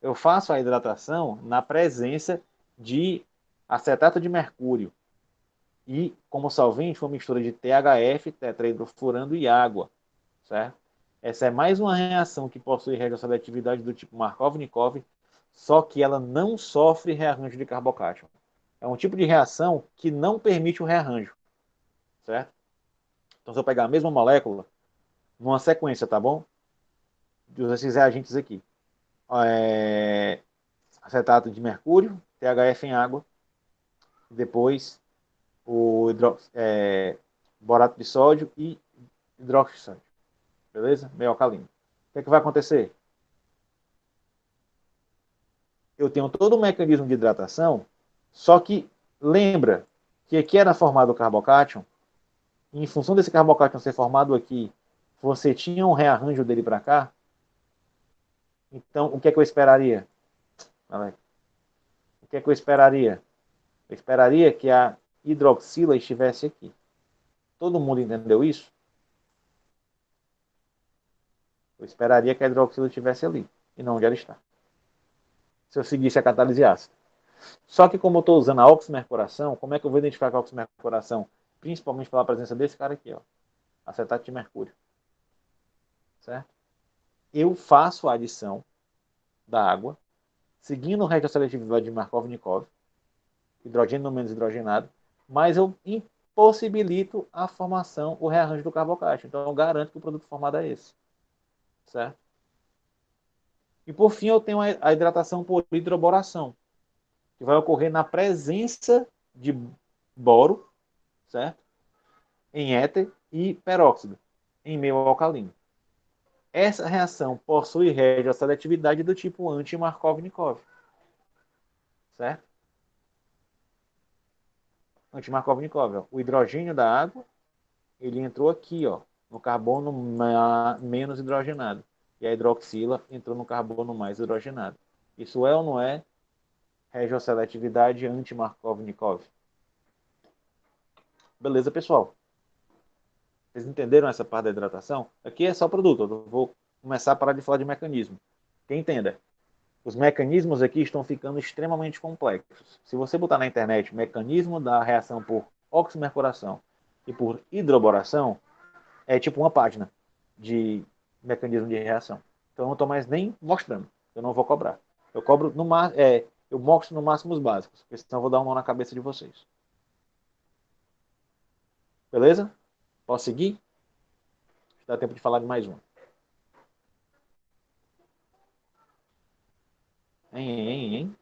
S1: Eu faço a hidratação na presença de acetato de mercúrio. E, como solvente, uma mistura de THF, tetrahidrofurando e água. Certo? Essa é mais uma reação que possui regioseletividade do tipo Markov-Nikov, só que ela não sofre rearranjo de carbocátion. É um tipo de reação que não permite o rearranjo. Certo? Então, se eu pegar a mesma molécula, numa sequência, tá bom? De esses reagentes aqui. Acetato de mercúrio, THF em água, depois o borato de sódio e hidróxido de sódio. Beleza? Meio alcalino. O que é que vai acontecer? Eu tenho todo o mecanismo de hidratação, só que lembra que aqui era formado o carbocátion, e em função desse carbocátion ser formado aqui, você tinha um rearranjo dele para cá, então o que é que eu esperaria? O que é que eu esperaria? Eu esperaria que a hidroxila estivesse aqui. Todo mundo entendeu isso? Eu esperaria que a hidroxila estivesse ali, e não onde ela está. Se eu seguisse a catálise ácida. Só que como eu estou usando a oximercuração, como é que eu vou identificar a oximercuração? Principalmente pela presença desse cara aqui, ó, acetato de mercúrio. Certo? Eu faço a adição da água, seguindo o resto da seletividade de Markov-Nikov, hidrogênio no menos hidrogenado, mas eu impossibilito a formação, o rearranjo do carbocátion. Então eu garanto que o produto formado é esse. Certo? E por fim eu tenho a hidratação por hidroboração, que vai ocorrer na presença de boro, certo? Em éter e peróxido, em meio alcalino. Essa reação possui regioseletividade do tipo anti-Markov-Nikov. Certo? Anti-Markov-Nikov. O hidrogênio da água, ele entrou aqui, ó, no carbono menos hidrogenado. E a hidroxila entrou no carbono mais hidrogenado. Isso é ou não é regioseletividade anti-Markov-Nikov? Beleza, pessoal? Vocês entenderam essa parte da hidratação? Aqui é só produto. Eu vou começar a parar de falar de mecanismo. Que entenda, os mecanismos aqui estão ficando extremamente complexos. Se você botar na internet mecanismo da reação por oximercuração e por hidroboração, é tipo uma página de mecanismo de reação. Então eu não estou mais nem mostrando. Eu não vou cobrar. Eu cobro eu mostro no máximo os básicos, porque senão eu vou dar uma mão na cabeça de vocês. Beleza? Posso seguir? Dá tempo de falar de mais um. Hein?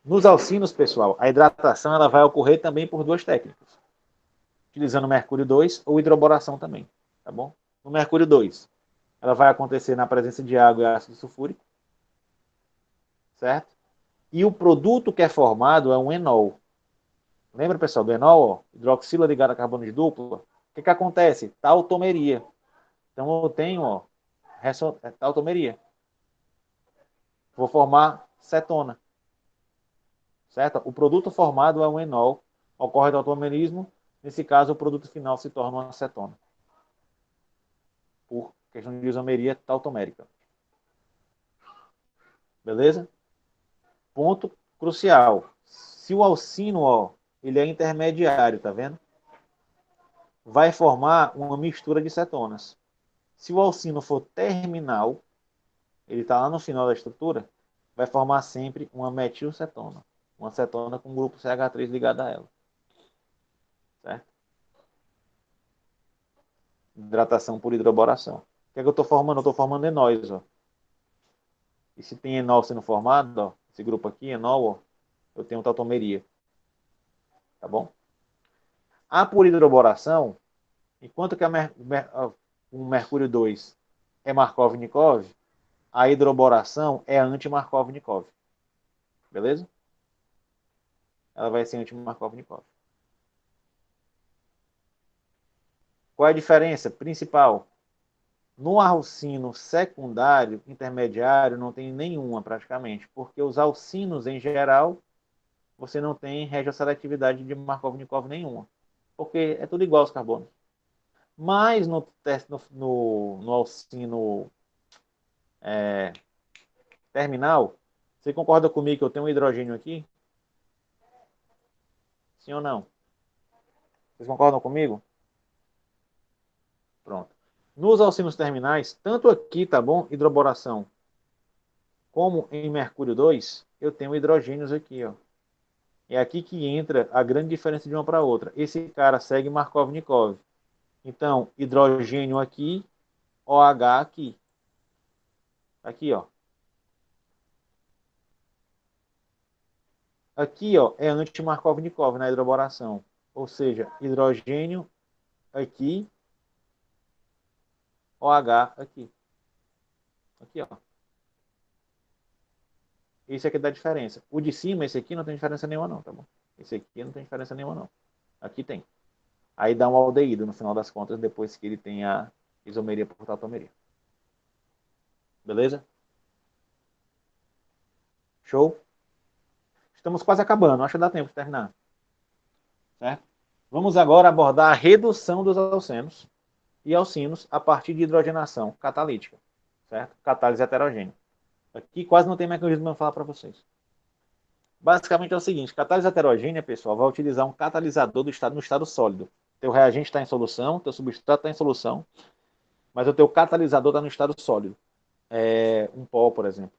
S1: Nos alcinos, pessoal, a hidratação ela vai ocorrer também por duas técnicas. Utilizando mercúrio 2 ou hidroboração também. Tá bom? No mercúrio 2, ela vai acontecer na presença de água e ácido sulfúrico. Certo? E o produto que é formado é um enol. Lembra, pessoal, do enol? Ó, hidroxila ligada a carbono de dupla. O que acontece? Tautomeria. Então eu tenho, ó, tautomeria. Vou formar cetona. Certo? O produto formado é um enol. Ocorre tautomerismo. Nesse caso, o produto final se torna uma cetona. Por questão de isomeria tautomérica. Beleza? Ponto crucial. Se o alcino, ó, ele é intermediário, tá vendo? Vai formar uma mistura de cetonas. Se o alcino for terminal, ele está lá no final da estrutura, vai formar sempre uma metilcetona. Uma cetona com grupo CH3 ligado a ela. Certo? Hidratação por hidroboração. O que é que eu estou formando? Eu estou formando enóis. Ó. E se tem enol sendo formado, ó, esse grupo aqui, enol, ó, eu tenho tautomeria. Tá bom? A por hidroboração, enquanto que o mercúrio 2 é Markov-Nikov, a hidroboração é anti-Markov-Nikov. Beleza? Ela vai ser anti-Markov-Nikov. Qual é a diferença principal? No alcino secundário, intermediário, não tem nenhuma praticamente, porque os alcinos em geral, você não tem regioseletividade de Markov-Nikov nenhuma, porque é tudo igual aos carbonos. Mas no teste no alcino terminal, você concorda comigo que eu tenho um hidrogênio aqui? Sim ou não? Vocês concordam comigo? Pronto. Nos alcinos terminais, tanto aqui, tá bom? Hidroboração, como em mercúrio 2, eu tenho hidrogênios aqui, ó. É aqui que entra a grande diferença de uma para outra. Esse cara segue Markov-Nikov. Então, hidrogênio aqui, OH aqui. Aqui, ó. Aqui, ó, é anti-Markov-Nikov na hidroboração. Ou seja, hidrogênio aqui, OH aqui. Aqui, ó. Esse aqui dá diferença. O de cima, esse aqui, não tem diferença nenhuma, não, tá bom? Esse aqui não tem diferença nenhuma, não. Aqui tem. Aí dá um aldeído, no final das contas, depois que ele tem a isomeria por tautomeria. Beleza? Show? Estamos quase acabando. Acho que dá tempo de terminar. Certo? Vamos agora abordar a redução dos alcenos e alcinos a partir de hidrogenação catalítica. Certo? Catálise heterogênea. Aqui quase não tem mecanismo para falar para vocês. Basicamente é o seguinte, catálise heterogênea, pessoal, vai utilizar um catalisador no estado sólido. Teu reagente está em solução, teu substrato está em solução, mas o teu catalisador está no estado sólido. Um pó, por exemplo.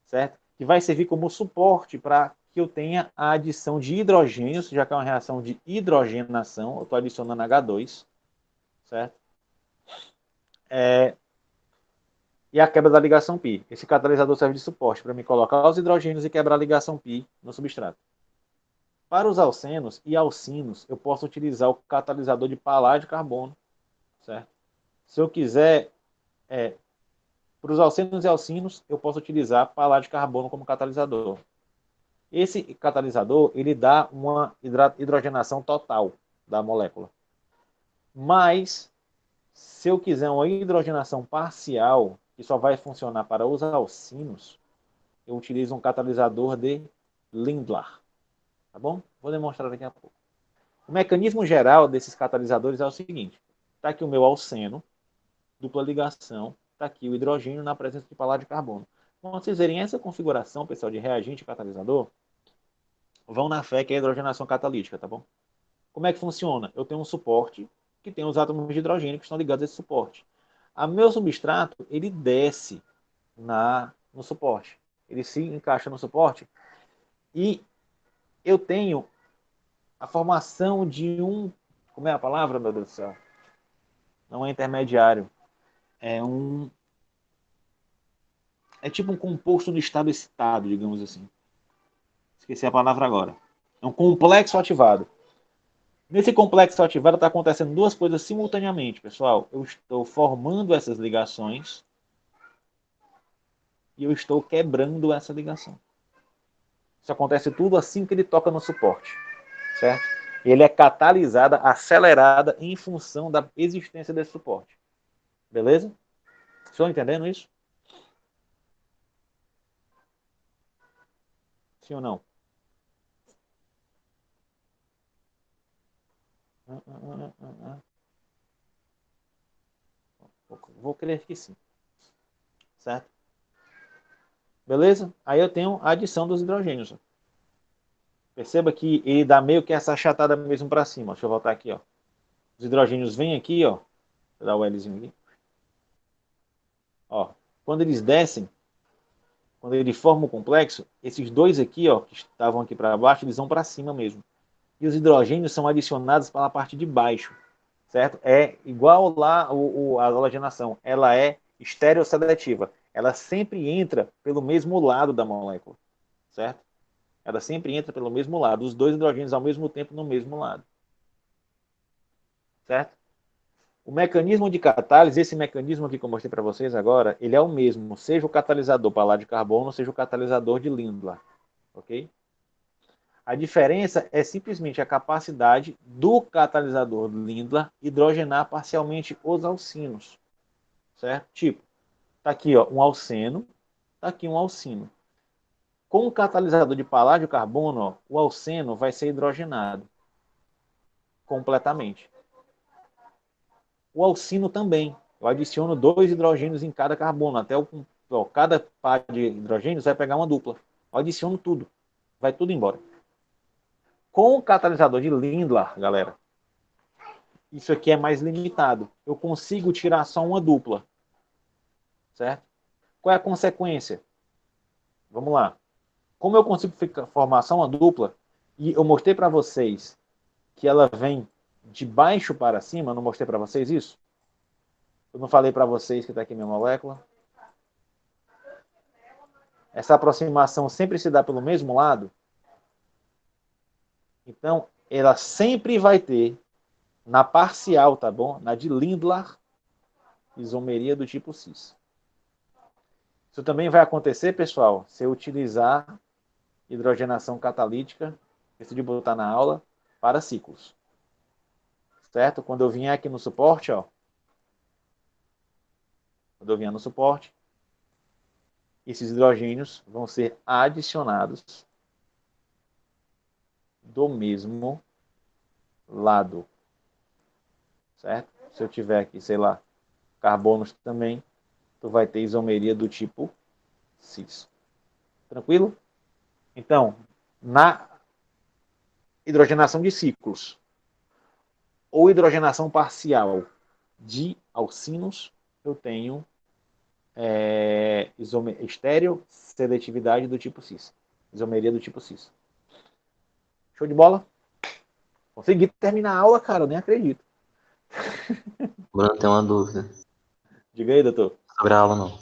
S1: Certo? Que vai servir como suporte para que eu tenha a adição de hidrogênios, já que é uma reação de hidrogenação, eu estou adicionando H2, certo? E a quebra da ligação π. Esse catalisador serve de suporte para me colocar os hidrogênios e quebrar a ligação π no substrato. Para os alcenos e alcinos, eu posso utilizar o catalisador de paládio de carbono, certo? Se eu quiser, para os alcenos e alcinos, eu posso utilizar paládio de carbono como catalisador. Esse catalisador, ele dá uma hidrogenação total da molécula. Mas, se eu quiser uma hidrogenação parcial, que só vai funcionar para os alcinos, eu utilizo um catalisador de Lindlar. Tá bom? Vou demonstrar daqui a pouco. O mecanismo geral desses catalisadores é o seguinte. Está aqui o meu alceno, dupla ligação, está aqui o hidrogênio na presença de paládio de carbono. Quando vocês verem essa configuração, pessoal, de reagente e catalisador, vão na fé que é a hidrogenação catalítica, tá bom? Como é que funciona? Eu tenho um suporte que tem os átomos de hidrogênio que estão ligados a esse suporte. A meu substrato, ele desce no suporte. Ele se encaixa no suporte e eu tenho a formação de um... Como é a palavra, meu Deus do céu? Não é intermediário. É um... É tipo um composto no estado excitado, digamos assim. Esqueci a palavra agora. É um complexo ativado. Nesse complexo ativado está acontecendo duas coisas simultaneamente, pessoal. Eu estou formando essas ligações e eu estou quebrando essa ligação. Isso acontece tudo assim que ele toca no suporte, certo? Ele é catalisada, acelerada em função da existência desse suporte. Beleza? Estão entendendo isso? Sim ou não? Vou crer que sim. Certo? Beleza? Aí eu tenho a adição dos hidrogênios. Perceba que ele dá meio que essa achatada mesmo para cima. Deixa eu voltar aqui, ó. Os hidrogênios vêm aqui, ó. Vou dar o Lzinho aqui. Ó. Quando eles descem, quando ele forma o complexo, esses dois aqui, ó, que estavam aqui para baixo, eles vão para cima mesmo. E os hidrogênios são adicionados para a parte de baixo, certo? É igual lá a halogenação. Ela é estereosseletiva. Ela sempre entra pelo mesmo lado da molécula, certo? Ela sempre entra pelo mesmo lado. Os dois hidrogênios ao mesmo tempo no mesmo lado, certo? O mecanismo de catálise, esse mecanismo aqui que eu mostrei para vocês agora, ele é o mesmo, seja o catalisador paládio de carbono, seja o catalisador de Lindlar, ok? A diferença é simplesmente a capacidade do catalisador Lindlar hidrogenar parcialmente os alcinos, certo? Tipo, tá aqui ó, um alceno, tá aqui um alcino. Com o catalisador de paládio carbono, ó, o alceno vai ser hidrogenado completamente. O alcino também. Eu adiciono 2 hidrogênios em cada carbono, até cada par de hidrogênios vai pegar uma dupla. Eu adiciono tudo, vai tudo embora. Com o catalisador de Lindlar, galera, isso aqui é mais limitado. Eu consigo tirar só uma dupla, certo? Qual é a consequência? Vamos lá. Como eu consigo formar só uma dupla, e eu mostrei para vocês que ela vem de baixo para cima, eu não mostrei para vocês isso? Eu não falei para vocês que está aqui minha molécula? Essa aproximação sempre se dá pelo mesmo lado? Então, ela sempre vai ter, na parcial, tá bom? Na de Lindlar, isomeria do tipo cis. Isso também vai acontecer, pessoal, se eu utilizar hidrogenação catalítica, decidi botar na aula, para ciclos. Certo? Quando eu vier aqui no suporte, ó, quando eu vier no suporte, esses hidrogênios vão ser adicionados do mesmo lado. Certo? Se eu tiver aqui, sei lá, carbonos também, tu vai ter isomeria do tipo cis. Tranquilo? Então, na hidrogenação de ciclos ou hidrogenação parcial de alcinos, eu tenho estéreo seletividade do tipo cis. Isomeria do tipo cis. Show de bola? Consegui terminar a aula, cara, eu nem acredito.
S2: Bruno, tem uma dúvida.
S1: Diga aí, doutor.
S2: Sobre a aula, não.
S1: Não é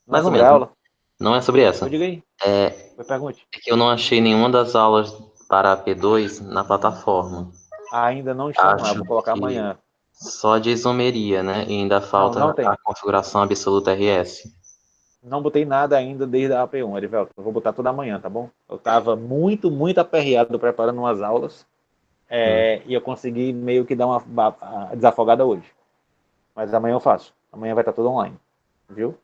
S2: Mais ou
S1: sobre a
S2: menos, né?
S1: aula?
S2: Não é sobre essa.
S1: Eu diga aí.
S2: É,
S1: Me pergunte.
S2: é que eu não achei nenhuma das aulas para a P2 na plataforma.
S1: Ainda não estão lá,
S2: Acho
S1: vou colocar
S2: que
S1: amanhã.
S2: só de isomeria, né? E ainda
S1: Não,
S2: falta
S1: não
S2: a
S1: tem.
S2: configuração absoluta RS.
S1: Não botei nada ainda desde a AP1, Erivelto. Eu vou botar toda amanhã, tá bom? Eu tava muito, muito aperreado preparando umas aulas.
S2: Hum,
S1: E eu consegui meio que dar uma desafogada hoje. Mas amanhã eu faço. Amanhã vai estar tudo online. Viu?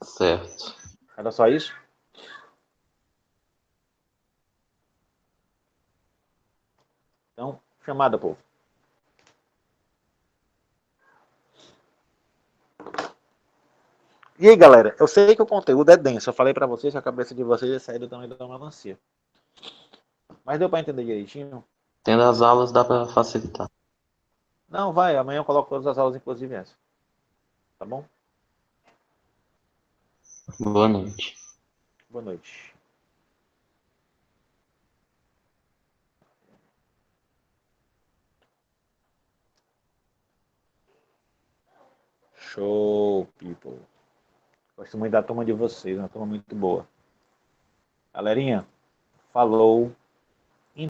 S2: certo.
S1: Era só isso? Então, chamada, povo. E aí, galera, eu sei que o conteúdo é denso. Eu falei para vocês que a cabeça de vocês ia sair do tamanho da melancia. Mas deu para entender direitinho?
S2: Tendo as aulas, dá para facilitar.
S1: Não, vai. Amanhã eu coloco todas as aulas, inclusive essa. Tá bom?
S2: Boa noite.
S1: Boa noite. Show, people. Gosto muito da turma de vocês, uma turma muito boa. Galerinha, falou.